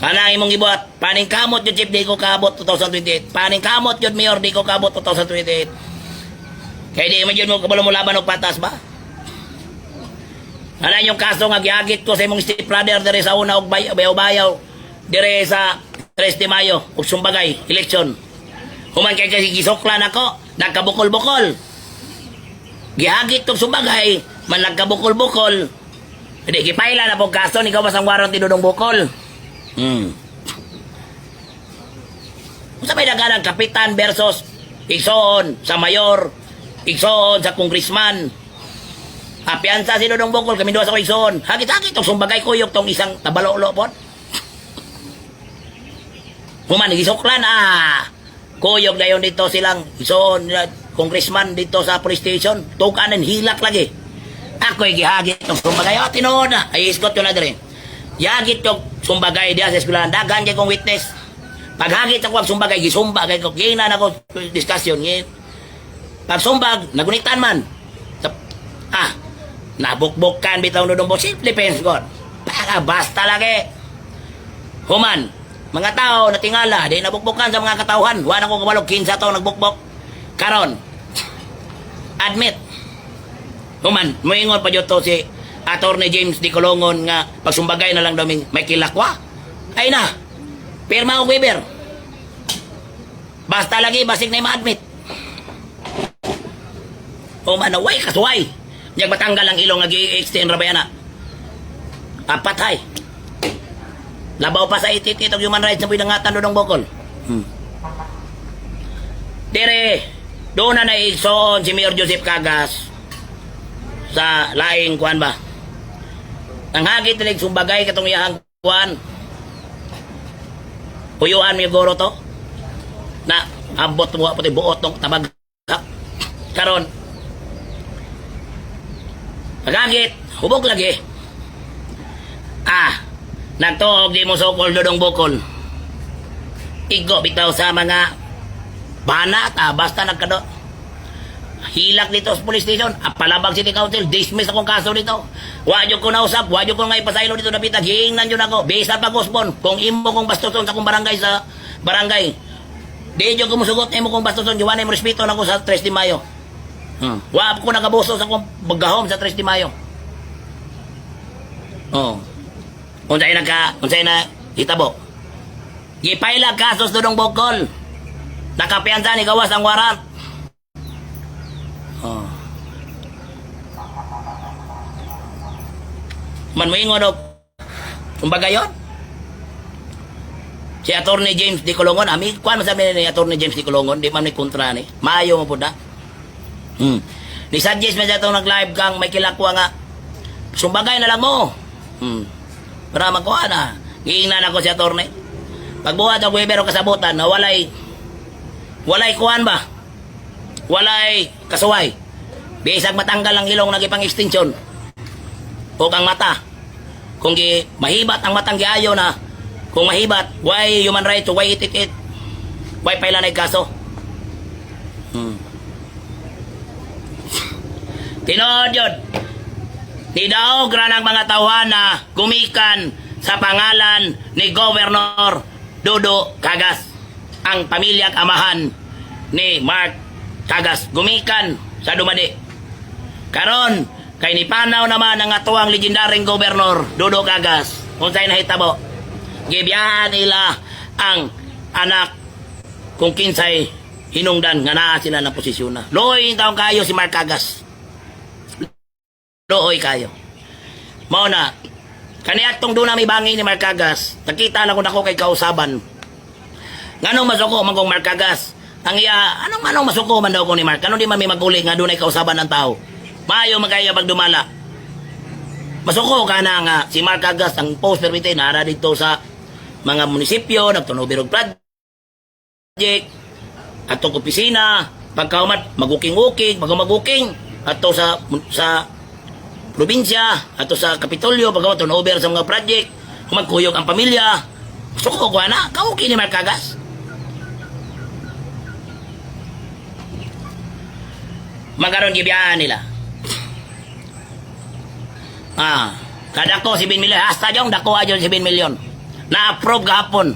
Kanang imong gibuhat, paning kamot yun, Chief, di ko kaabot 2028. Paning kamot yun, Mayor, di ko kaabot 2028. Kaya di man yun mo kabalo mo laban o patas ba? Ano yung kaso nga gihagit ko sa imong stepbrother dire sa una og bayaw-bayaw dire sa 3 de Mayo ug Sumbagay election. Human kay kasi gisoklan ako, nagkabukol-bukol. Gihagit ko Sumbagay, man nagkabukol-bukol. Hindi gipaila na pog kaso ni gawas ang warrant ni Dudong Bukol. Sa may daganang kapitan versus igsoon sa mayor, igsoon sa congressman. Apiansa si Dudong Bukol, kami doon sa igsoon. Hagit-hagit itong Sumbagay kuyok tong isang tabalolo po. Human, gisoklan kuyok na yun dito silang igsoon, congressman dito sa police station. Tukanan, hilak lagi. Ako'y gihagit itong Sumbagay. Tinood na. Ay, iskot yun na dire. Yagit yung Sumbagay diya sa eskwelahan. Dagan kay kong witness. Paghagit ako ang Sumbagay, gisumba kay ko. Ginan ako diskusyon. Pag sumbag, nagunitan man. Nabukbukan bitaw Dudong Bukol. Simple defense God. Basta lagi. Human, mga tao na tingala, di nabukbukan sa mga katauhan. Wala ko kabalog, 15 tao nagbukbok. Karon, admit. Human, moingon pa dito to si Attorney James D. Colongon nga pagsumbagay na lang daw may kilakwa. Ay na, pirma o Weber. Basta lagi, basig na ma-admit. O manaway, kasuway. Niyag matanggal ang ilong nag-i-extend rabayana. Patay. Labaw pa sa itit itong human rights na pinangatan Dudong Bukol. Dire, doon na naigsoon si Mayor Joseph Cagas sa laing kuan ba. Ang hagit nilig Sumbagay katong iyang kuan. Puyuan mi goro to. Na ambot mo pati buot ng tabag. Karon. Pagagit, hubog lagi. Nagtuog di mo sokol Dudong Bukol. Igo bitaw sa mga banat, basta nagkado. Hilak dito sa police station, Palabang City Council, dismiss akong kaso dito. Wadyo ko nausap, wadyo ko nga ipasaylo dito na pitag, hingnan yun ako. Bisa pa Gosbon, kung imo kong bastuson sa kong barangay sa barangay. Di yun ko musugot, imo kong bastuson, iwanay mo respeto na ko sa 3 de Mayo. Wap ko nagabuso sa kong bagahom sa 3 de Mayo. Unsay na hitabo. Gipailag kasos Dudong Bukol. Nakapiansa ni gawas ang warrant. Man mo ingon og kumbaga yun. Si Attorney James D. Colongon, kuan masabi ni Attorney James D. Colongon, di man ni kontra ni. Maayo mo po na. Ni suggest man sa itong nag-live kang may kilakwa nga. Sumbagay na lang mo. Para magkuha na. Giingnan ako si Attorney. Pagbuhat ang Weber o kasabutan na walay kuhan ba? Walay kasuway. Bisag matanggal ang ilong nagipang extension. O ang mata. Kung mahibat ang matang giayo na, kung mahibat, why human rights, why it? Why pailan ay kaso? Tinood yun. Nidaog ng mga tauhan na gumikan sa pangalan ni Governor Dodo Cagas. Ang pamilyang amahan ni Mark Cagas. Gumikan sa Dumadi. Karon, kay nipanaw naman ang atuang legendaring Governor Dodo Cagas. Kung sa'y nahitabo, gibiyahan nila ang anak kung kinsay hinungdan nga naa sila na posisyon na. Loy taong kayo si Mark Cagas. Looy kayo. Mao na, kaniadtong doon na may bangin ni Mark Cagas, nakita lang ko na ko kay kausaban. Nganong masuko man kong Mark Cagas? Ang anong masuko man daw ko ni Mark? Ano di man may maguli nga doon ay kausaban ng tao? Maayo magkaya pagdumala. Masuko ka na nga si Mark Cagas, ang post permite, nara dito sa mga munisipyo, nagtunobirog project, atong opisina, pagkaumat, maguking-uking, maguking, ato sa probinsya, ato sa Kapitolyo, pagkawa turnover sa mga project, magkuyog ang pamilya. Suko ko na, kauki ni Mark Cagas. Magaron gibiyahan nila. Kada ko 7 milyon, hasta yung dako ayon 7 milyon. Na-approve gahapon.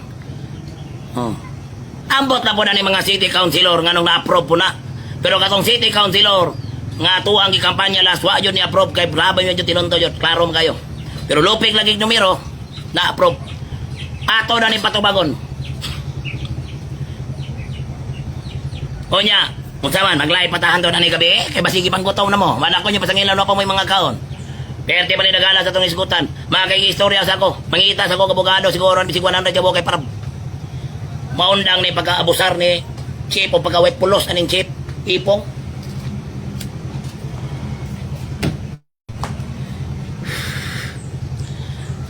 Oh. Ambot na po na ni mga city councilor nga nung na-approve po na. Pero katong city councilor nga tuang gikampanya last wa yun ni-approve kay grabe yun yung tinunto yun. Klaro mo kayo. Pero lupig lagi numero na-approve. Ato na ni patubagon. O niya, kung saan maglay patahan to na ni gabi kay basigi pang gutom na mo. Mana ko niya pasangilan pa mo yung mga kaon. Perte pa ni nagala sa itong isgutan. Mga istorya sa ako. Mangita sa ako kabugado siguro si 100 jabo kay parab. Maundang ni pagkaabusar ni Chip o pagkawet pulos aning Chip ipong.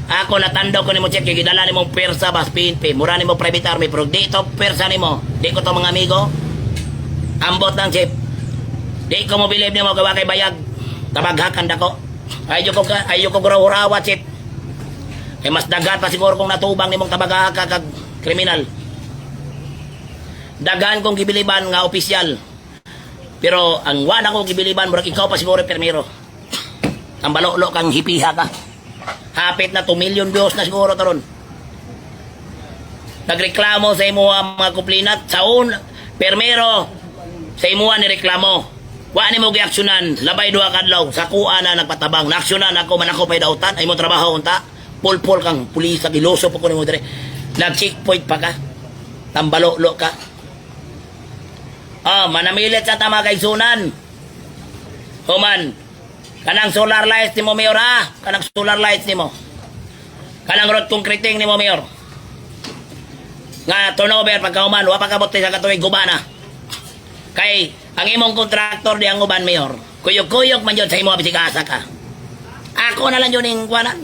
Ako natando ko ni mo Chip kay gidala ni mong persa bas PNP. Mura ni mo private army pero dito persa ni mo. Di ko to mga amigo. Ambot ng Chip. Di ko mo believe ni mo gawa kay bayag. Tabaghakan dako. Ayo ko guraw-urawa Chip. Kay mas dagat pa siguro kung natubang ni mong tabagahaka kag kriminal. Dagan kong gibiliban nga opisyal. Pero ang wala kong gibiliban murag ikaw pa siguro permiro. Ang balolo kang hipiha ka. Hapit na 2 million views na siguro taron. Nagreklamo sa imo mga kuplinat sa permiro sa imuha ni reklamo. Wa ni mo giaksyonan, labay duha kadlaw sa kuha na nagpatabang. Naaksyonan ako man ako pay dautan ay mo trabaho unta. Pulpul kang pulis sa giloso pa ko nimo dire. Nag-checkpoint pa ka. Tambalolo ka. Manamilit sa tama kay sunan. Human, kanang solar lights nimo mayor ha. Kanang solar lights nimo. Kanang road concreting nimo mayor. Nga turnover pagka human, wa pa kabot sa katuig gubana. Kay ang imong kontraktor di ang uban mayor. Kuyog-kuyog man yun sa imo bisigasa ka. Ako na lang yun yung kuwanan.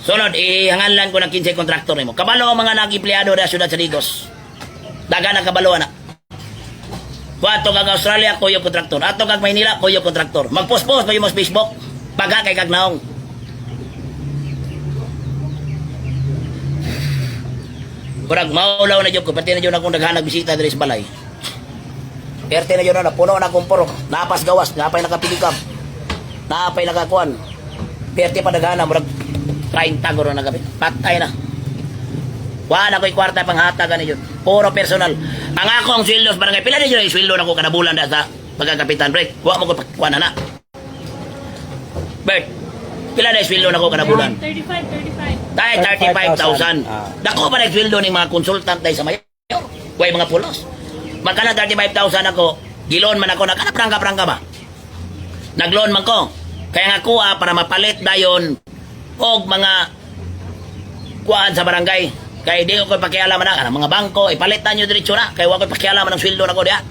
Sunod, ihangalan ko ng 15 kontraktor nimo. Kabalo ang mga nag-empleyado na syudad sa Ligos. Daga na kabalo na. Wato kag Australia, kuyog kontraktor. Ato kag Maynila, kuyog kontraktor. Magpost-post pa yung mga Facebook. Paga kay kag naong. Kurag maulaw na dyan ko. Pati na dyan akong naghanag bisita dito sa balay. Perte na dyan na. Puno na akong purok. Napas gawas. Napay nakapilikap. Napay nakakuan. Perte pa naghana. Murag 30 guro na gabi. Patay na. Wala ko'y kwarta panghatagan na yun. Puro personal. Ang ako ang sweldo sa barangay. Pila na yun yung sweldo na ko kanabulan na sa pagkakapitan break. Huwag mo ko pakuan na. Bert, pila na yung sweldo na ko kanabulan? 35. Dahil 35,000. Dako pa na yung sweldo ng mga konsultant dahil sa mayo. Huwag mga pulos. Magkana 35,000 ako. Giloan man ako. Nagkanaprangka-prangka ba? Nagloan man ko. Kaya nga kuha para mapalit dayon og mga kuhaan sa barangay. Kaya di ko pakialaman na mga bangko, ipalitan nyo diretso na. Kaya wako pakialaman ng sweldo na ko diya.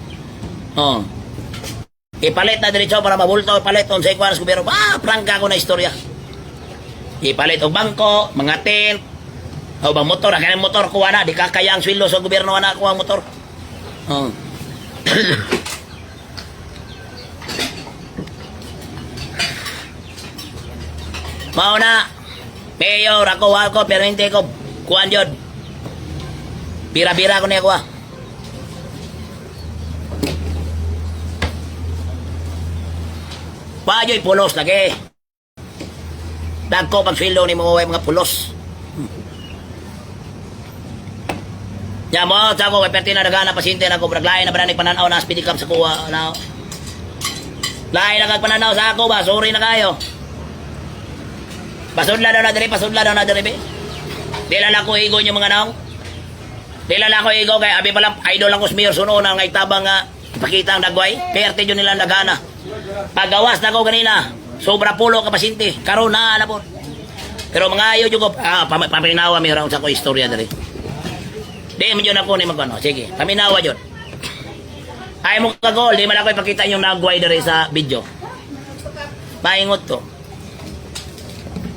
Ipalit na diretso para mabulto, ipalit on sa ikuan sa gobyerno. Prangka ko na istorya. Ipalit og bangko, mga tent, o bang motor, kanang motor kuha na, di kakaya ang sweldo sa gobyerno na kuha ang motor. Mao na, mayor, ako, pero hindi ko kuhan yun. Bira-bira ko niya kuha. Pajoy pulos lagi. Dagko pag sweldo ni mga mga pulos. Ya mo, sa ko, kay perti na nagana pasyente na ko, lain na ba na pananaw na speedy cup sa kuha. Lain na kagpananaw sa ako ba, sorry na kayo. Pasudla daw na diri, Dila na ko igo yung mga naong. Dila na ko igo kay abi palang idol lang ko smear suno na ngay tabang nga ipakita ang dagway. Perte yun nila nagana. Pagawas na ko kanina. Sobra pulo ka pasyente. Karon na po. Pero mga ayo jud ko paminawa mi ra sa ko istorya diri. Di mo jud ako ni magano. Sige, paminawa jud. Ay mo ka gol, di man ako ipakita yung nagway diri sa video. Paingot to.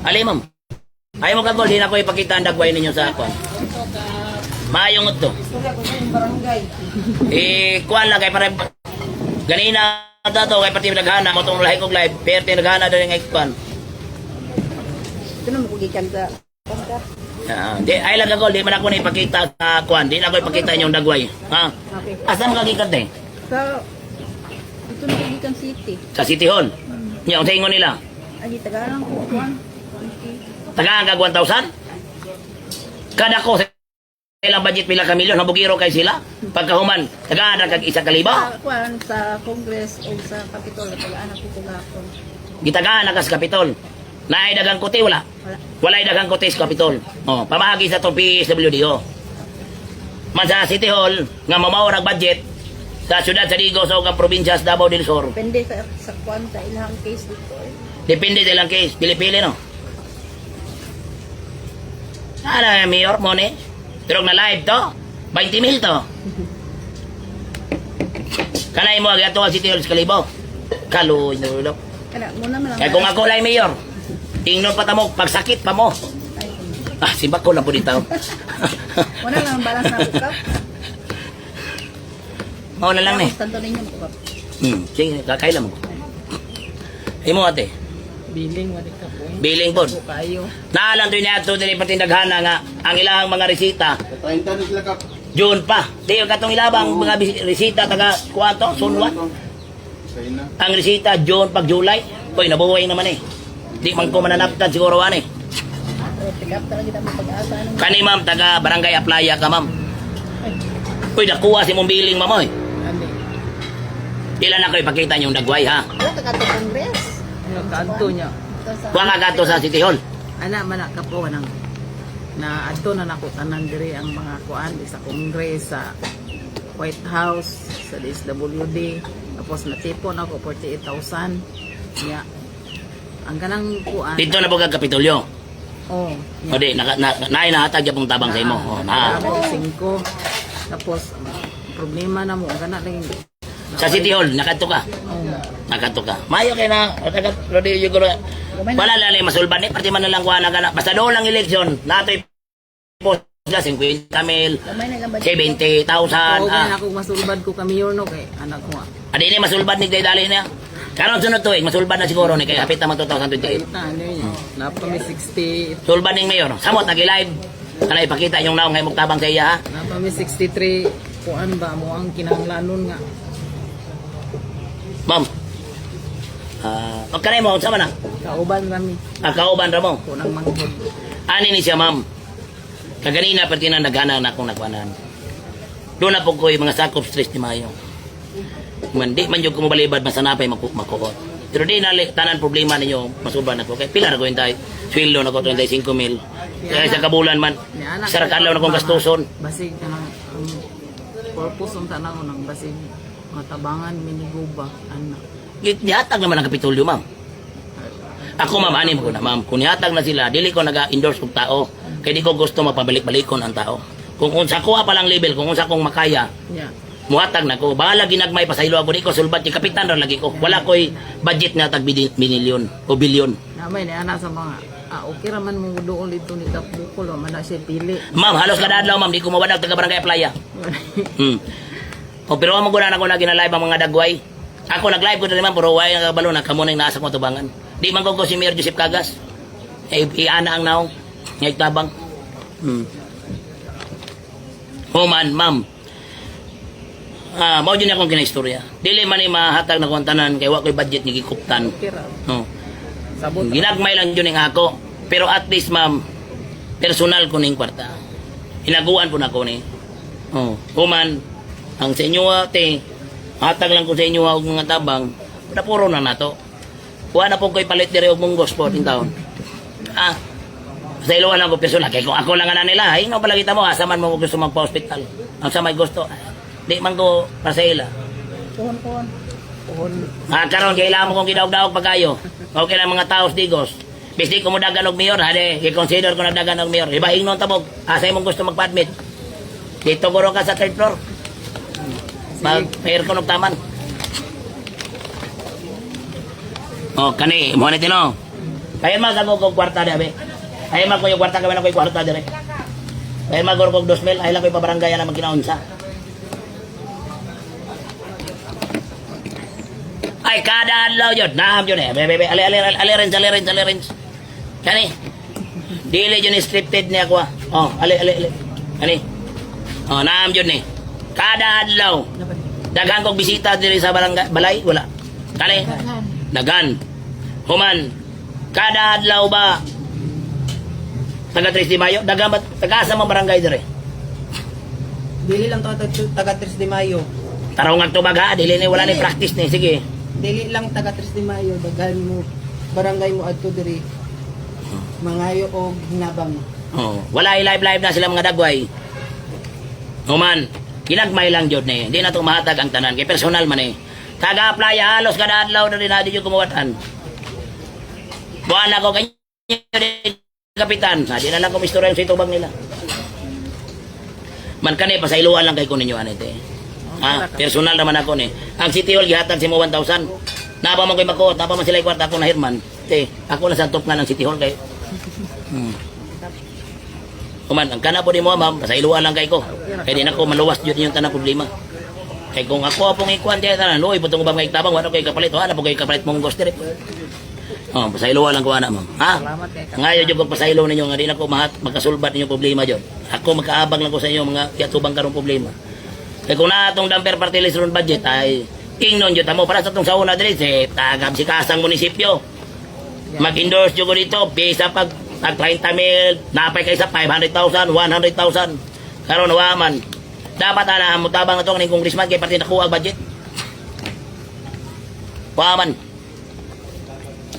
Ali ma'am. Ay mo kagol, di na ko ipakita ang dagway ninyo sa ako. Maayong ito. Kuhan lang kay para ganina dato kay pati naghana mo itong lahi kong live. Perte naghana doon yung ikuan. Ito na makugikan sa pasta. Di, ay lang kagol, di man ako na ipakita sa kuhan. Di na ko ipakita yung dagway. Okay. Asan mo kagikat eh? Ito na makugikan city. Sa City Hall. Yung sa ingon nila. Ay, Tagarang ko. Tagaan kag 1,000? Kada ko sa ilang budget pila ka milyon, habugiro kay sila. Pagkahuman, tagada kag isa kalibo. Kuan sa Congress o sa Capitol pag-anak ko kugapon. Gitagaan na kas Kapitol. Naay dagang kuti, wala. Wala. Walay dagang kuti sa Kapitol. Oh, pamahagi sa itong PSWDO. Man sa City Hall, nga mamawar ang budget sa syudad sa Digos o ang probinsya sa Davao del Sur. Depende sa kuan sa ilang case dito. Depende sa ilang case. Pili-pili, no? Ano, Mayor, mo ni? Turog na live to. 20 mil to. Kanay mo, agato ang City Hall sa Kalibo. Kaluoy na ulo. Kana muna man lang. Kaya kung ako lang, Mayor, tingnan pa mo, pagsakit pa mo. Ay, Ah, si Bako lang po dito. muna lang balance na bukap. Oo na lang, eh. Tanto ninyo bukap. Sige, kakailan mo. Imo ate, Billing wala ka po. biling po. Kayo. Naalang doon niya ito, dili patindaghana nga, ang ilang mga resita, 30 na sila kap. June pa. Di yung katong ilabang mga resita, taga kuwato, sunwan. Sa'yo na. Ang resita, June pag July. Uy, nabuhay naman eh. Di man ko mananaptan siguro wan eh. Tigap talaga kita pag-asa ng Kani ma'am, taga Barangay Aplaya ka ma'am. Uy, nakuha si mong biling ma'am oy. Andi. Ilan na ko ipakita niyong dagway ha. Wala ka to Congress. Ano kanto niya? Huwag ka gato sa City Hall. Ana man ka po nang na adto na nako tanan diri ang mga kuan sa Congress, sa White House, sa DSWD. Tapos natipon ako 48,000. Ya. Ang kanang kuan. Dito na po kag Kapitolyo. Oh. O di, nahatag yapong tabang sa imo. O, na. 5. Tapos problema na mo ang kana lang. Sa City Hall, nakato ka. Oh. Nakato ka. Mayo kay na, Rodeo Yuguro. Wala lang yung masulban ni, pati man na lang kuha na ka na. Basta doon lang eleksyon, nato'y post na 50 mil, Kamay na lang ba? 70,000. Oo, Ah. ako masulbad ko kami no kay anak ko. Adi ni masulban ni Dali niya. Karon sunod to, masulban na siguro ni kay hapit naman 2028. Na ano yun. Napa may 60. Sulban ning mayor. Samot nagi-live. Kana ipakita yung naong ngay muktabang sa iya ha. Napa may 63. Kuan ba mo ang kinahanglanon nga. Ma'am. O kanay mo sama na. Kauban kami. Kauban ra mo. Kunang manghod. Ani ni siya ma'am. Kaganina pati na naghana na akong nagwanan. Doon na po ko yung mga sakop stress ni Mayo. Man di man yung kumubalibad masanapay makuhot. Pero di na tanan problema ninyo masuban ako kay pila na ko tayo. Sweldo na ko 35 mil. Kaya sa kabulan man. Sa rakalaw na kong gastuson. Basig ka ng purpose ng tanaw ng basig matabangan miniguba anak. Nihatag naman ang Kapitolyo ma'am. Ako ma'am, anim ko na ma'am. Kung nihatag na sila, dili ko nag-endorse kong tao. Kaya di ko gusto mapabalik-balikon ang tao. Kung unsa ko pa lang level, kung unsa kong makaya, Yeah. muhatag na ko. Bahala ginagmay pa sa ilo ako. Di ko sulbat. Yung kapitan ra lagi ko. Wala ko'y budget na tag binilyon o bilyon. Namay ni ana sa mga okay raman mo doon dito ni Kapbukol man na siya pili. Ma'am, halos kada adlaw ma'am, di ko mawadag taga Barangay Playa. O pero mo guna na ko na ginalive ang mga dagway. Ako nag-live ko na naman, pero way nagabalo na kamo nang nasa ko tubangan. Di man ko si Mayor Joseph Cagas. Iana ang naong. Ngay tabang. Human, ma'am. Mao din akong kinaistorya. Dili man ni mahatag na kontanan kay wa ko'y budget ni gikuptan. Okay ra. No. Sabot. Ginagmay lang yun ng ako. Pero at least, ma'am, personal ko ning kwarta. Hinaguan po na ko ni. Human, ang sa inyo ate, hatag lang ko sa inyo og mga tabang, napuro na nato. Kuha na po ko'y palit dire og munggos po ting taon. Sa iluwan lang ko personal. Kaya kung ako lang na nila, ay no pala kita mo, asa man mo gusto magpa-hospital. Ang sa may gusto, di man ko para sa ila. Kuhon. Karon kailangan mo kong gidaog-daog pagkayo. Okay lang mga taos digos. Bisdi ko mo dagan og mayor, hade, i-consider ko na dagan og mayor. Ibahin nun tabog, asa imong gusto magpa-admit. Dito guro ka sa third floor. Mag-air ko ng taman. Kani, mo na tino. Kaya magago ko kwarta de abe. Ay mag ko yung kwarta gawin ko yung kwarta dire. Kaya magor ko 2,000, ay lang ko ipabarangay na magkinaunsa. Ay kada adlaw yun, naam yun eh. Bebe, alirens. Kani. Dili yun scripted niya ko. Ali. Kani. Naam yun eh. Kada adlaw. Daghan kong bisita diri sa barangay, balay, wala. Kani. Dagan. Human. Kada adlaw ba Taga 3 de Mayo, taga-asa mo barangay dire. Dili lang taga 3 de Mayo. Tarong agtubag ha, dili ni wala ni practice ni, sige. Dili lang taga 3 de Mayo, daghan mo barangay mo adto diri. Mangayo og hinabang. Oh, wala live na sila mga dagway. Human, kinagmay lang jud ni. Hindi na to mahatag ang tanan kay personal man eh. Taga-apply halos kada adlaw na rin natin yung kumuwatan. Buwan ako kanyo kapitan. Di na lang kumistorya sa itubag nila. Man kani pasailuan lang kay ko ninyo anite. Ha, personal naman ako ni. Ang City Hall gihatag si mo 1,000. Napa man koy makot, napa man sila kwarta ako na Herman. Ako na sa top nga ng City Hall kay. Kuman, ang kana po ni mo, ma'am, pasailuan lang kay ko. Kaya di na ko maluwas yun yung tanang problema. Kaya kung ako pong ikuan diya tanan, loy, butong ba mga itabang, wala ko kapalit, wala po kayo kapalit mong ghost direct. Oh, pasailuan lang ko ana, ma'am. Ha? Ngayon yung pagpasailo ninyo, nga di na ko magkasulbat ninyo problema dyan. Ako magkaabang lang ko sa inyo, mga yatubang karong problema. Kaya kung na itong damper party list ron budget, ay tingnon yun, tamo para sa itong sauna dito, tagam si kasang munisipyo. Mag-endorse yun ko dito, bisa pag 30 mil, napay kayo sa 500,000, 100,000. Karon nawaman. Dapat ana mo tabang na to ng congressman kay party nakuha ang budget. Waman.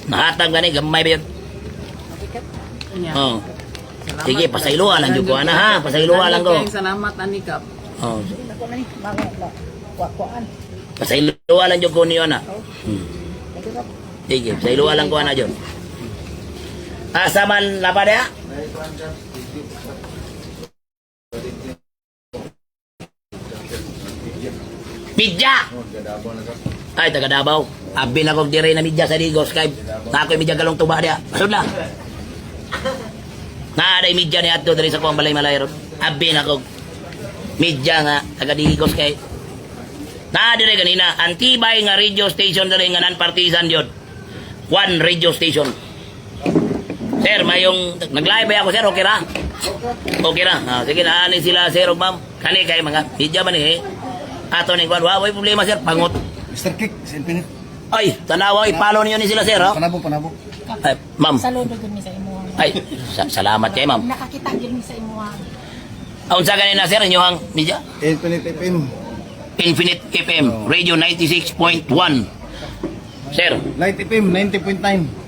Nahatag gani gamay ba yun? Oh. Sige, pasailuan lang jud ko ana ha, pasailuan lang ko. Salamat ani Kap. Oh. Pasailuan lang jud ko niyo ana. Sige, pasailuan lang ko ana jud. Asa man lapa dia? Midya! Ay, taga Davao. Abi na kong dire na midya sa Digos. Kaya na ako'y midya galong tuba dia. Pasod na. Naaday midya ni Ato dire sa kuwang balay malayro. Abi na kong midya nga taga Digos kay. Naadire ganina. Antibay nga radio station dire nga non-partisan yun. One radio station. Sir, mayong nag-live ba ako sir? Okay ra? Okay ra. Sige na, ani sila sir o ma'am. Kani kay mga midya man eh. Ato ni kwan, way problema sir, pangot. Mr. Kick, sa Infinite. Ay, tanawa, ipalo niyo ni sila sir, ha? Panabo. Ay, ma'am. Saludo gud mi sa imuha. Ay, salamat kay ma'am. Nakakita gud mi sa imuha. Aun sa ganina sir, inyohang media? Infinite FM. Infinite FM, Radio 96.1. Sir, Light FM, 90.9.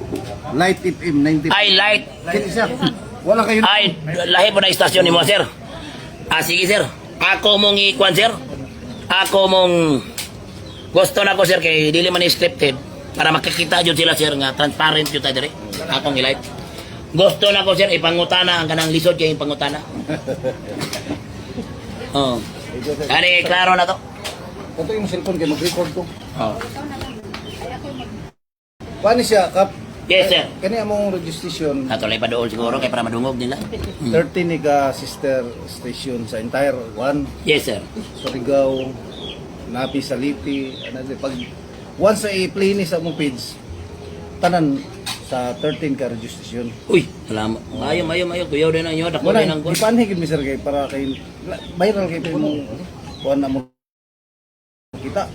Light FM, 90. ay light. Kini siya. Wala kayo. Ay, lahi po na istasyon ni mo sir. Sige sir. Ako mong ikwan sir. Ako mong gusto na ko sir kay dili man scripted para makikita jud sila sir nga transparent jud ta dire. Akong i-live. Gusto na ko sir ipangutana ang kanang lisod kay ipangutana. Oh. Ari klaro na to. Ito yung cellphone kayo, mag-record ko. Oh. Paano siya, Kap? Yes sir. Kani among registration, Natulay pa doon siguro kay para madungog nila. 30 ni ka sister station sa entire one. Yes sir. Surigao, Napi, Saliti, pag once sa i-play ni sa mong page, tanan sa 13 ka registration. Uy, salamat. Ayaw. Kuyaw din ang inyo. Dako Wala, din ang di paanhigid mi sir kay para kay viral kay mong kuan na mo kita.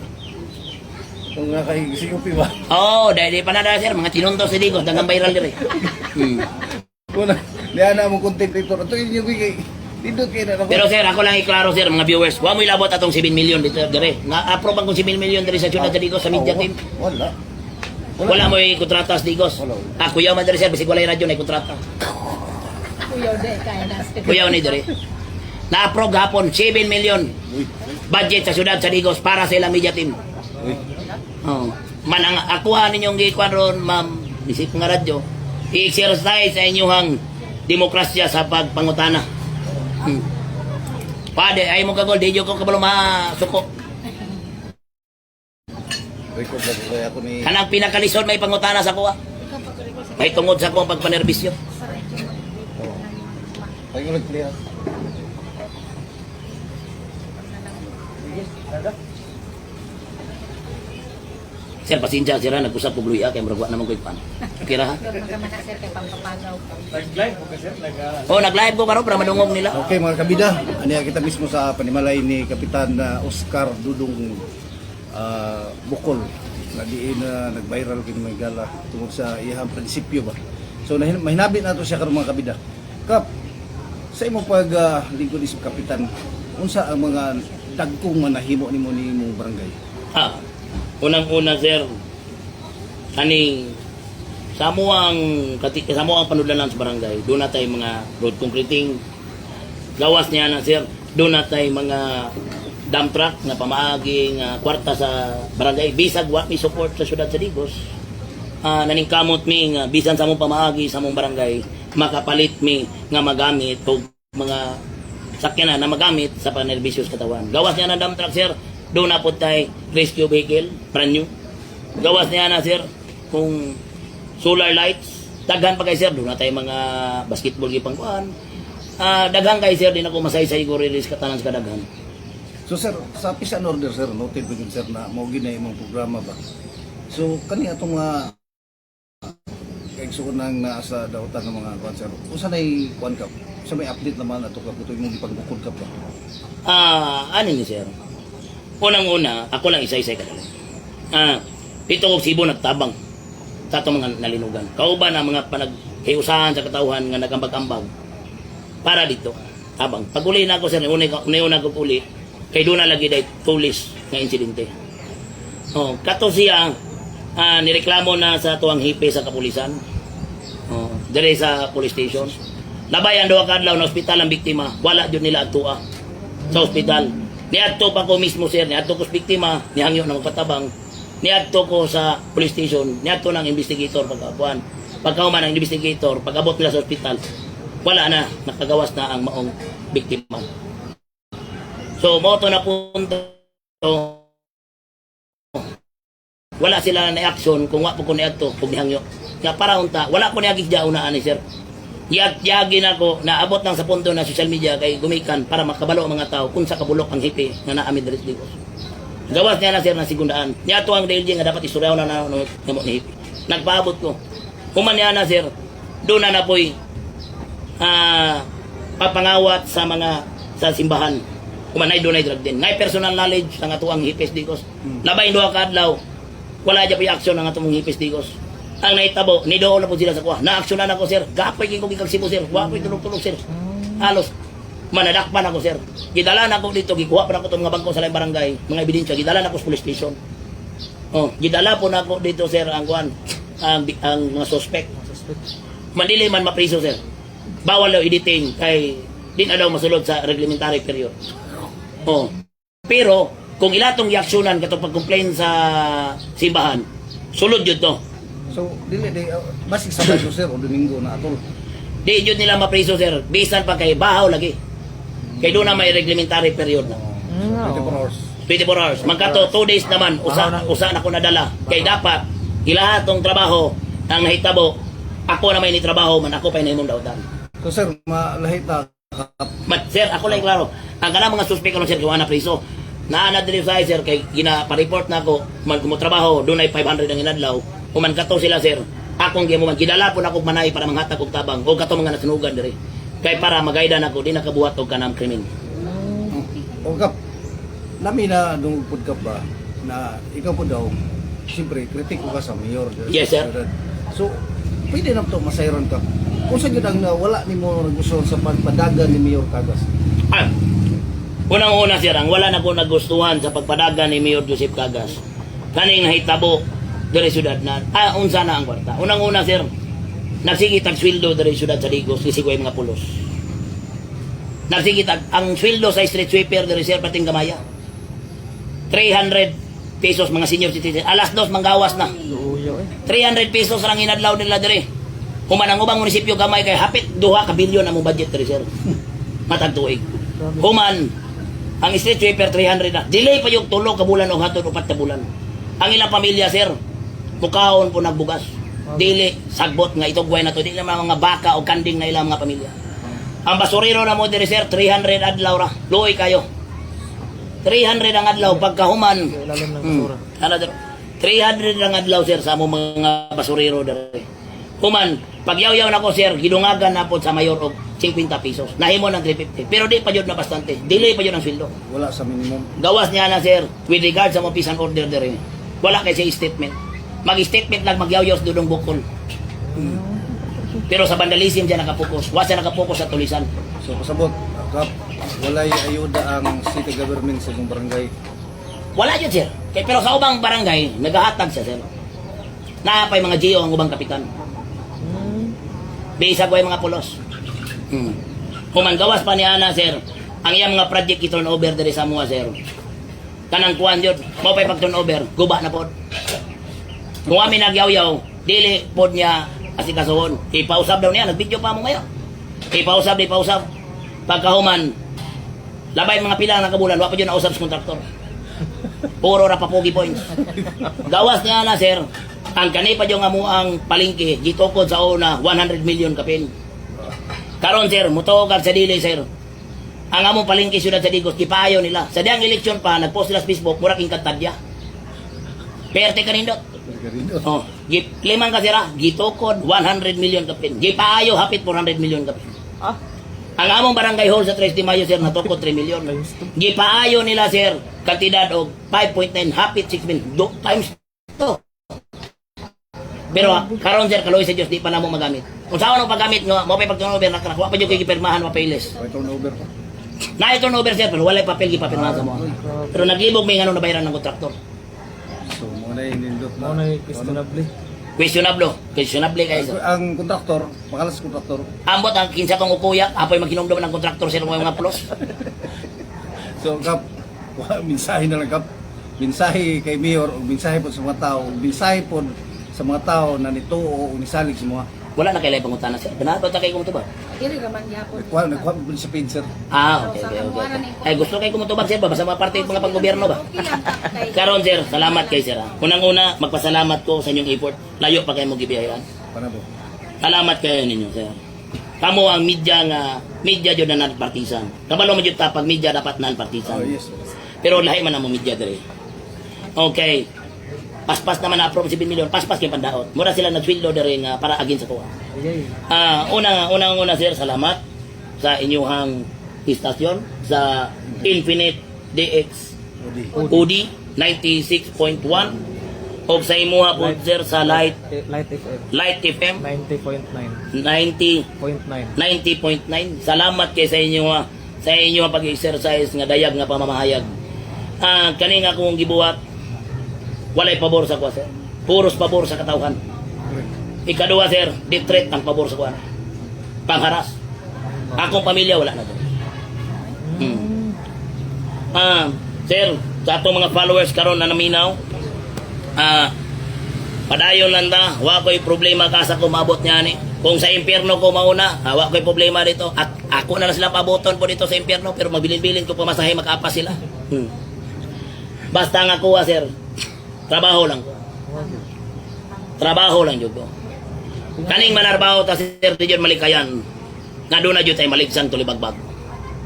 Kung nga kay CUP ba? Oh, dahil pa na sir. Mga tinuntos si Digos. Dagang viral dire. Kuna, diyan na mo content creator. Ito inyo kay dito kay na. Pero sir, ako lang iklaro sir, mga viewers. Huwag mo ilabot atong 7 million dito dire. Nga-approve ang 7 million dire sa syudad sa Digos sa media team. Wala. Wala mo kontrata sa Digos. Wala. Kuyaw man dire sir, bisig walay radyo na kontrata. Kuyaw de kay nas. Kuyaw ni dire. Na-approve hapon 7 million budget sa syudad sa Digos para sa ilang media team. Uy. Oh. Man ang akuha ninyong gikuan ron, ma'am, bisik nga radyo. I-exercise sa inyong demokrasya sa pagpangutana. Pade, ay mo kagol, di ko kabalo masuko. Record lang kaya ako ni Kanang pinakalisod may pangutana sa kuha. May tungod sa kuha pagpanerbisyo. Ay ko clear. Sir, pasensya sira, nag-usap ko bluya, kaya maragwa naman ko ipan. Okay ra ha? Sir kay pampapagaw. Oh, nag-live ko karon para madungog nila. Okay mga kabida, aniya kita mismo sa panimalay ni Kapitan Oscar Dudong Bukol na diin na nag-viral kini may gala tungod sa iyang prinsipyo ba. So mahinabi nato siya karon mga kabida. Kap, sa imo pag lingkod isip kapitan, unsa ang mga dagkong manahimo nimo ni mong barangay? Unang-una sir, sa mo ang panudlanan sa barangay, doon na tayo mga road concreting. Gawas niya na sir, doon na tayo mga dump truck na pamaaging kwarta sa barangay. Bisag wa mi support sa syudad sa Digos. Naningkamot mi nga bisan sa mong pamaagi sa mong barangay, makapalit mi nga magamit og mga sakyanan na magamit sa panerbisyo sa katawan. Gawas niya na dump truck sir, doon na po tayo rescue vehicle, brand new. Gawas niya na sir, kung solar lights, daghan pa kay sir, doon na tayo mga basketball gipang kuan. Daghan kay sir, din ako masay-say ko release katanan sa kadaghan. So sir, sa peace and order sir, noted ba yun sir na mao ginay imong programa ba? So kani atong mga kaigsuon nang naa sa dautan ng mga kuan sir. Unsa nay kuan kap? Sa may update naman ato kap ito imong gipagbukod kap ba? Ano ni sir? Unang-una, ako lang isa-isa ka dali. Dito ko Cebu nagtabang sa itong mga nalinugan. Kauban ang mga panaghiusahan sa katauhan nga nagambag-ambag para dito. Tabang. Pag uli na ako sir, una ko uli, kay doon na lagi dahil tulis nga insidente. Kato siya, nireklamo na sa tuwang hipe sa kapulisan. Dire sa police station. Labayan daw kadlaw na ospital ang biktima. Wala yun nila atua sa ospital. Niadto pa ko mismo sir, niadto ko sa biktima, nihangyo na magpatabang. Niadto ko sa police station, niadto ng investigator pagkakuan. Pagkauman ng investigator, pag-abot nila sa ospital, wala na, nakagawas na ang maong biktima. So, moto na punto, wala sila na action kung wa po ko niadto, kung nihangyo. Nga para unta, wala ko niagig dya unaan ni sir. Yagin ako, naabot lang sa punto na social media kay gumikan para makabalo ang mga tao kung sa kabulok ang hipi na naamid diri sa Digos. Gawas niya na sir ng sigundaan. Niya to ang DLG nga dapat istoryaw na namo ni hipi. Nagpaabot ko. Human niya na sir, doon na po'y papangawat sa mga sa simbahan. Humanay doon ay drug din. Ngay personal knowledge ng atuang hipis Digos. Labay duha ka adlaw, wala dya pa action ng atong hipis Digos. Ang naitabo, nidoon na po sila sa kuha. Na-actionan ako, sir. Gapay king kong ikagsibo, sir. Wapoy tulog-tulog, sir. Halos, manadakpan ako, sir. Gidalan ako dito, gikuha pa ako itong mga bangko sa laing barangay, mga ebidensya, gidalan ako sa police station. Gidala po na ako dito, sir, ang kuhan, ang mga suspect. Mandili man mapriso, sir. Bawal daw i-detain kay di na daw masulod sa reglementary period. Pero, kung ilatong i-actionan katong pag-complain sa simbahan, sulod yun to. So, dili basig Sabado sir o Domingo na atol. Di yun nila mapriso sir. Bisan pa kay bahaw lagi. Kay doon na may reglementary period na. 24 hours. 24 hours. Magkato 2 days naman usa na ko nadala. Kay dapat ilahatong trabaho ang nahitabo. Ako na may ni trabaho man ako pa inahimong dautan. So sir, malahit na But sir, ako lang klaro. Ang kanang mga suspect ko sir kuha na priso. Naa na dili sa sir kay gina-report na ako man kumo trabaho doon ay 500 ang inadlaw. Kuman kato sila sir. Akong gimuman gidala po na kog manay para manghatag og tabang o kato mga nasunugan diri. Kay para magayda nako di nakabuhat og kanang krimen. O kap, nami na nung pud kap ba na ikaw po daw, siyempre kritiko ka sa mayor. Yes, sir. So, pwede na to masayron ka. Kung sa gid ang wala nimo gusto sa pagpadagan ni Mayor Cagas. Unang-una sir, ang wala na ko nagustuhan sa pagpadagan ni Mayor Joseph Cagas. Kaning nahitabo diri syudad na unsa na ang kwarta. Unang-una sir, nagsigitag sweldo diri syudad sa Digos kasi ko mga pulos. Nagsigitag ang sweldo sa street sweeper diri sir pating gamaya. 300 pesos mga senior citizen. Alas 2 manggawas na. 300 pesos lang inadlaw nila diri. Human ang ubang munisipyo gamay kay hapit 2 ka bilyon ang budget diri sir. Matag tuig. Human ang street sweeper 300 na. Delay pa yung 3 ka bulan o hatod 4 ka bulan. Ang ilang pamilya sir, mukaon po nagbugas. Dili sagbot nga itong buhay na to. Dili naman mga baka o kanding na ilang mga pamilya. Ang basurero na mo diri sir, 300 adlaw ra. Luoy kayo. 300 ang adlaw pagkahuman. 300 ang adlaw sir sa among mga basurero diri. Human, pagyaw-yaw na ko sir, gidungagan na po sa mayor og 50 pesos. Nahimo ng 350. Pero di pa yun na bastante. Delay pa yun ang sweldo. Wala sa minimum. Gawas niya na sir, with regard sa mga peace and order diri. Wala kay siya statement. Mag-statement lang, magyaw-yaw sa dudong bukol. Pero sa vandalism siya nakapokus. Wa siya nakapokus sa tulisan. So pasabot, Kap, walay ayuda ang city government sa imong barangay. Wala yun, sir. Pero sa ubang barangay, naghahatag siya, sir. Naapay mga GO ang ubang kapitan. Bisa ko yung mga pulos. Kung gawas pa niya na, sir, ang iyang mga project i-turn over dari sa mga, sir. Kanang kuhan yun, mo pa'y pag-turn over, guba na po. Kung kami nagyaw-yaw, dili po niya asikasuhon. Ipausap daw niya, nag-video pa mo ngayon. Ipausap. Pagkahuman, labay mga pila na kabulan, wapa yun nausap sa kontraktor. Puro rapapogi points. Gawas niya na, sir. Ang kanipa yung amuang palingki, gitukod sa una, 100 million kapin. Karon, sir, mutokag sa dili, sir. Ang among palingki siyudad sa Digos, kipayo nila. Sa diyang eleksyon pa, nagpost sila sa Facebook, mura king katadya. Perte ka nindot. Oh, limang kasira, gitukod, 100 million kapin. Gipayo, hapit 400 million kapin. Ang among barangay hall sa 3 de Mayo, sir, natukod 3 million. Gipaayo nila, sir, kantidad og 5.9, hapit 6 million. Times 2. Pero karon, sir, kaloy sa Diyos, di pa na mo magamit. Kung saan mo pagamit, no, mo pa'y pag-turnover, nakakuha pa yung kikipirmahan, mapailis. May turnover pa. Na-turnover, sir, pero walay papel, gipapirmahan sa mo. Pero naglibog may nga nabayaran ng kontraktor. So mo na inindot na. Questionable kayo, sir. Ang kontraktor, pangalan sa kontraktor. Ambot ang kinsa kong ukuya, apoy maghinumdum ng kontraktor, sir, mga pulos. So Kap, mensahe na lang Kap. Mensahe kay Mayor o mensahe po sa mga tao, mensahe po sa mga tao na nito o nisalig sa mga. Wala na kailay pangutana, sir. Pinato ta kay kumutubag. Dili raman gyapon. Nagkuha po sa page, sir. Okay. Ay, gusto kay kumutubag, sir, ba? Basta mga parte mga panggobyerno ba? Okay lang kay. Karon, sir, salamat kay sir. Unang-una, magpasalamat ko sa inyong effort. Layo pa kayo mo gibiyahan. Paano po? Salamat kayo ninyo, sir. Kamo ang media jud na non-partisan. Kabalo mo jud ta pag media dapat non-partisan. Oh, yes. Pero lahi man ang media dire. Okay. Paspas naman na-approve 7 million. Paspas kay pandaot. Mura sila nag-sweldo dire nga para agin sa tuwa. Unang-una, sir, salamat sa inyong istasyon sa Infinite DX OD 96.1 o sa imuha po, sir, sa Light FM 90.9. 90.9. Salamat kay sa inyo pag-exercise nga dayag nga pamamahayag. Kani nga kung gibuhat, walay pabor sa kuha, sir. Puros pabor sa katawhan. Ikaduha, sir, detret ang pabor sa kuha. Pangharas. Akong pamilya, wala na to. Sir, sa atong mga followers karon na naminaw, padayon lang ta, wa ko'y problema ka sa kumabot niya ni. Kung sa impyerno ko mauna, wa ko'y problema dito. At ako na lang sila paboton po dito sa impyerno, pero mabilin-bilin ko pamasahe, makapas sila. Basta nga kuha, sir, trabaho lang. Trabaho lang jud ko. Kaning manarbaho ta, sir, di jud malikayan. Nga doon na jud tayo maligsan tulibagbag.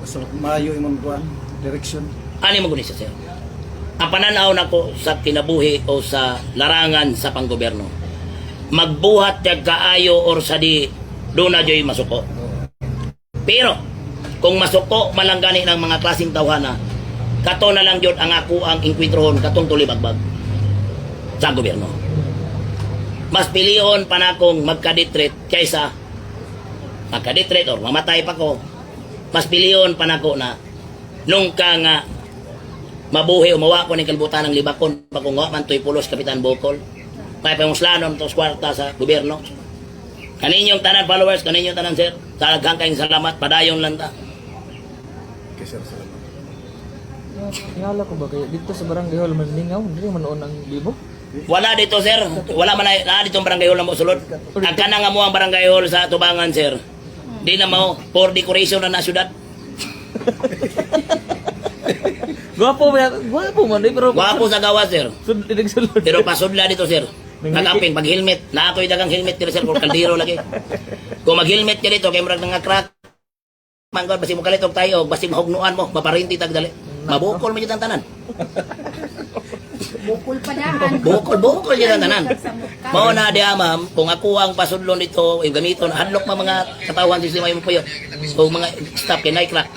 Basta mayo imong kuan, direction. Ani mo siya, sir? Ang pananaw na ko sa kinabuhi o sa larangan sa panggoberno, magbuhat kag kaayo or sa di doon na joy masuko. Pero kung masuko malanggani ng mga klaseng tawhana, kato na lang jud ang ako ang inkwintrohon katong tulibagbag sa gobyerno. Mas pilion pa na akong magka-detret kaysa magka-detret or mamatay pa ko. Mas pilion pa na ako na nung ka nga mabuhi o mawa ko ng kalibutan ng libakon pag kung man to'y pulos Kapitan Bokol may pamuslanon tos kwarta sa gobyerno. Kaninyong tanan followers, kaninyong tanan, sir, sa kayong salamat, padayon lang ta. Okay, sir, salamat. Ngala ko ba kayo dito sa barangay hall man ningaw, hindi man noon ang bibo. Wala dito, sir, wala man na dito ang barangay hall na mo sulod. Ang kanang mo ang barangay hall sa Tubangan, sir, di na mo for decoration na syudad. Gwapo man pero Wapo sa gawa, sir. sulod. Pero pasudla dito, sir. Nagaping pag helmet, na ako'y dagang helmet dito, sir, kung kaldero lagi. Kung mag-helmet ka dito, kay murag nga crack. Mangod, basi mo kalitok tayo, basi mahugnuan mo, maparinti tagdali. Mabukol mo dito ang tanan. Bukol pa dahan. Bukol dito ang tanan. Mao na diya, ma'am, kung ako ang pasudlon dito, yung gamiton, hadlok mga katawan sistema yung puyot. O mga staff kay night crack.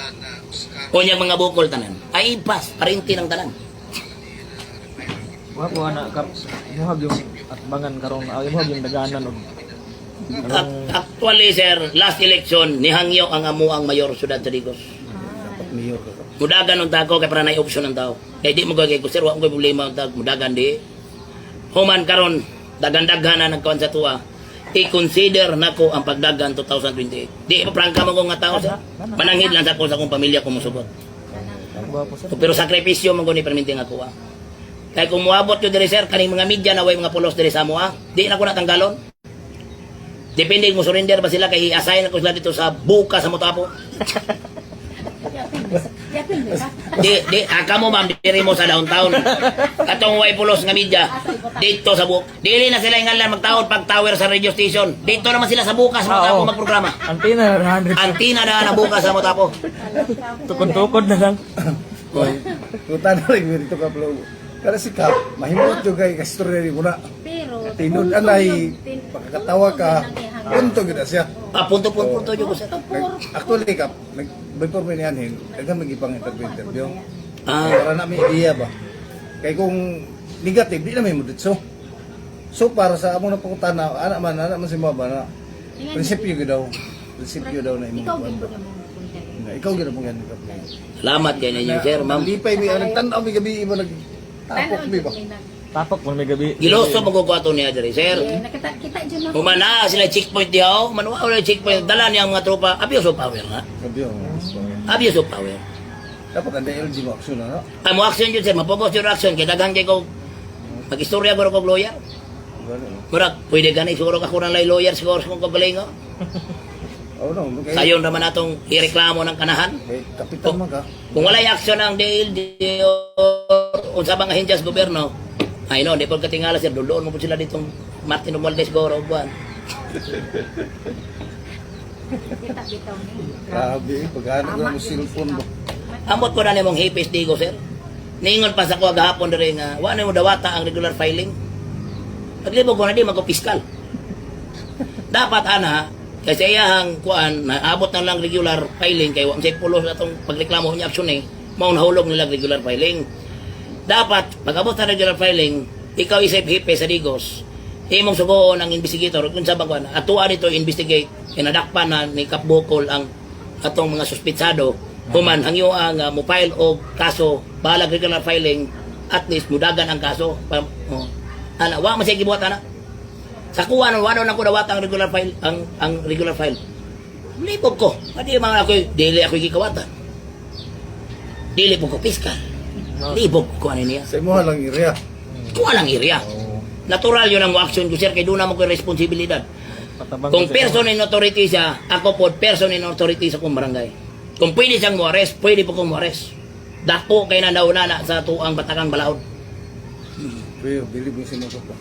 O niyang mga bukol tanan. Ay, pas, parinti ng tanan. Gwapo ana kap muhag yung atbangan karong muhag yung daganan og Actually, sir, last election, nihangyo ang amuang mayor syudad sa Digos. Mayor ka ka. Mudagan ng tako kay para na option ng tao. Kaya di mo gagay ko, sir, wala ko problema ng tao, mudagan di. Human karon dagan-daghan na nagkawan sa tuwa. I-consider nako ang pagdagan 2028. Di pa prangka mo ko nga tao, sir. Mananghid lang sa ko sa akong pamilya kung musugot. Gwapo sir. Pero sakripisyo mo ko ni perminti nga kuha. Kaya kung muabot yun diri, sir, kaning mga media na way mga pulos diri sa mua, di na ko natanggalon. Depende kung surrender ba sila kay i-assign ko sila dito sa buka sa motapo. Di, aka mo ma'am, diri mo sa downtown. Atong way pulos nga media, dito sa buk. Dili na sila ingalan magtaon pag tower sa radio station. Dito naman sila sa buka sa motapo magprograma. Antina na 100. Antina na buka sa motapo. Tukod-tukod na lang. Tuta na rin dito ka plo. Kada si Kap, mahimot yung kay kastorya rin muna. Pero, Tinud anay, pagkakatawa ka, punto gina siya. Punto yung ko, sir. Actually, Kap, before mo niyan, dagang mag-ipang interview. Ah. Para namin idea ba? Kaya kung negative, di namin mo dito. So, para sa among napungutan na, anak man si Maba na, prinsipyo daw na imong ikaw buwan din ba? mo na mo. Ikaw gina mo yan, Kap. Salamat yan inyo, sir, ma'am. Lipay mi, nagtanaw mi gabi, mo nagtapok mi ba? Tapok mo may gabi. Giloso magkukuha niya diri, sir. Kita dyan ako. Humana sila checkpoint dihaw, manuwa wala checkpoint, dala niya ang mga tropa, abuse of power na. Gabi yung Abuse of power. dapat ang DLG mo action na, no? Amo action yun, sir, mapopos yung action, kaya daghan kay ko, mag-istorya ko kong lawyer. Murag, pwede gani, siguro ka kurang lay lawyer, siguro sa kong kabalingo. Oh no, kay Sayon naman natong ireklamo ng kanahan. kapitan man ka. Kung walay action ng DLD o sa mga hinjas gobyerno, ay no, di po katingala, sir, doon mo po sila ditong Martin Romualdez Goro, buwan. Kita bitaw ni. Grabe, paghanap na mo cellphone ba? Amot ko na ni mong hipis digo, sir. Ningon pa sa kuha gahapon diri nga, wa na mo dawata ang regular filing. Paglibog ko na di magko-piskal. Dapat ana, kasi iyahang kuan naabot na lang regular filing kay wa say pulos atong pagreklamo niya action eh, mao nahulog nila regular filing. Dapat pag-abot sa regular filing, ikaw isip hipis sa digos. Imong sugoon ang investigator kung sa bagwan, atuwa dito investigate, kinadakpan na ni Kap Bukol ang atong mga suspitsado. Human hangyo ang mo file og kaso balag regular filing, at least mudagan ang kaso. Ana wa man siya gibuhat ana. Sa kuha nang wano nang ko dawat ang regular file, ang regular file. Libog ko. Adi mga ako dili ako gikawatan. Dili po ko piskal. Libog ko ano niya. Sa imo lang area. Kuha lang area. Natural yun ang action ko, sir, kaya doon na mo ko responsibilidad. Patabang Kung ko sa person in authority siya, ako po person in authority sa kong barangay. Kung pwede siyang mo-arrest, pwede po kong mo-arrest. Dako kay na nauna sa tuang Batakang Balaod. Pero bili mo sinusok ba?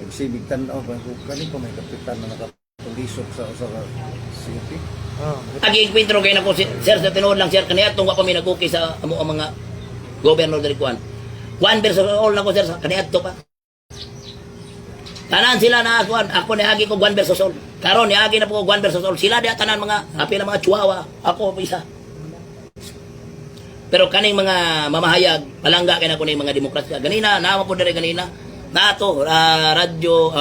Nagsibig tanaw ba? Kani pa may kapitan na nakapulisok sa CP. Oh, Agi-ikwentro kayo na ko, sir, sa tinuod lang, sir, kaniya itong pa may nag-okay sa ang mga governor dari Kuan. One versus all na ko, sir, kaniya ito pa. Tanan sila na ako niagi ko 1 versus all. Karon niagi na po ko 1 versus all. Sila dia tanan mga apil mga chihuahua. Ako po isa. Pero kaning mga mamahayag, palangga kay na ko ni mga demokrasya. Ganina naamo po diri ganina. Nato radyo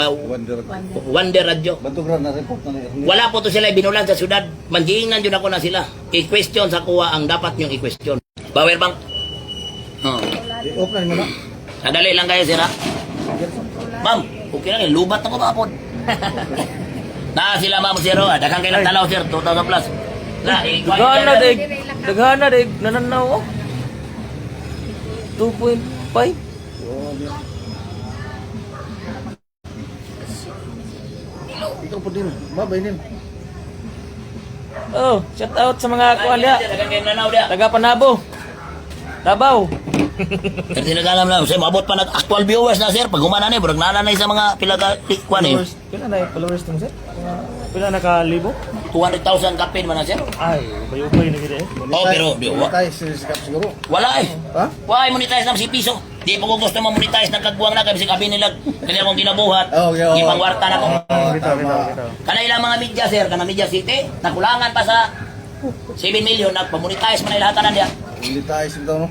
Wonder radyo. Bantugran na report na ni. Wala po to sila binulan sa syudad. Mandiingan jud ako na sila. I-question sa kuha ang dapat nyong i-question. Power bank. Oh. Open mo na. Sadali lang kayo, sir, ha? Ma'am, okay lang, lubat ako kapon. Na sila, ma'am, sir, daghang kayo ng talaw, sir, 2,000 plus. Daghana dig. Daghana dig nananaw. 2.5. Ikaw po din. Babay din. Oh, shout out sa mga kuan dia. Daghang kayo nanaw dia. Taga Panabo. Davao. Kasi nag-alam lang, sir, maabot pa nag-actual viewers na, sir. Pag humana na, burag nanay sa mga pilag-kwan eh. Pila na followers mo sir? Pila na ka libo? 200,000 kapin man na, sir. Ay, ubay-ubay na gid eh. Oh, pero, di, Tayo sisikap siguro. wala eh. Ha? Why monetize na si piso? Di po ko gusto mo monetize ng kagbuwang na kasi kabi nila kanya akong ginabuhat. Oh, yeah. Ipangwarta na ko. Bitaw. Kana ilang mga media, sir, kana Media City, nakulangan pa sa 7 million nagpamonetize man na ilahatan na diya. Hindi tayo siguro, no?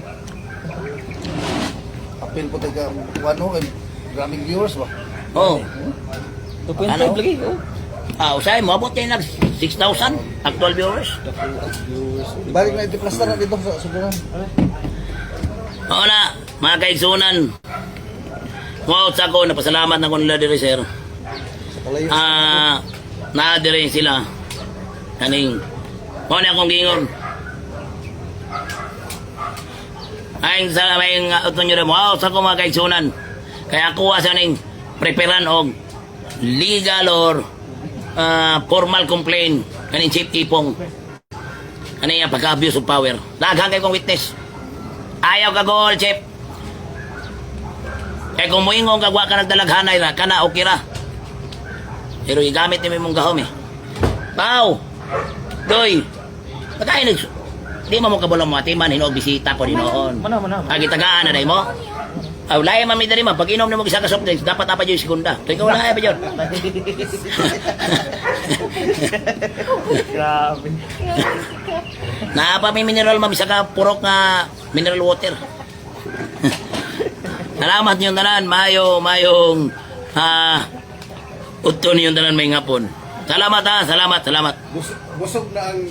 Apil po tayo ano, kay graming viewers ba? Oh. Ano? 2.5 lagi. Oh. Usay mo, abot kayo nag 6,000 actual viewers. Balik na iti plaster na dito sa subukan. Oo na, mga kaigsunan. Wow, sa ko, napasalamat na ko nila diri, sir. Kalayo. Naadire sila. Kaning, mo na akong gingon. Ay, sa may uton nyo rin mo, wow, sa ko mga kaigsunan. Kaya kuha sa ning preparan og legal or formal complaint kaning Chief Ipong. Kaning pagka-abuse of power. Daghang kay kong witness. Ayaw ka gol, Chip. Eh kung moingong kagwa ka nagdalaghanay ra, kana okay ra. Pero igamit ni mong gahom eh. Pau! Doy! Patay nag... Di mo kabulang mo atiman, hinog bisita po dinoon. Mana. Agitagaan na day mo. Laya mami dali mo, pag inom na mo isa ka soft drinks, dapat apa yung segunda. So ikaw lang ba yun? Grabe. Naapa may mineral ma'am, isa ka purok nga mineral water. Salamat niyong tanan, mayong utto niyong tanan may ngapon. Salamat ha, salamat. Busog na ang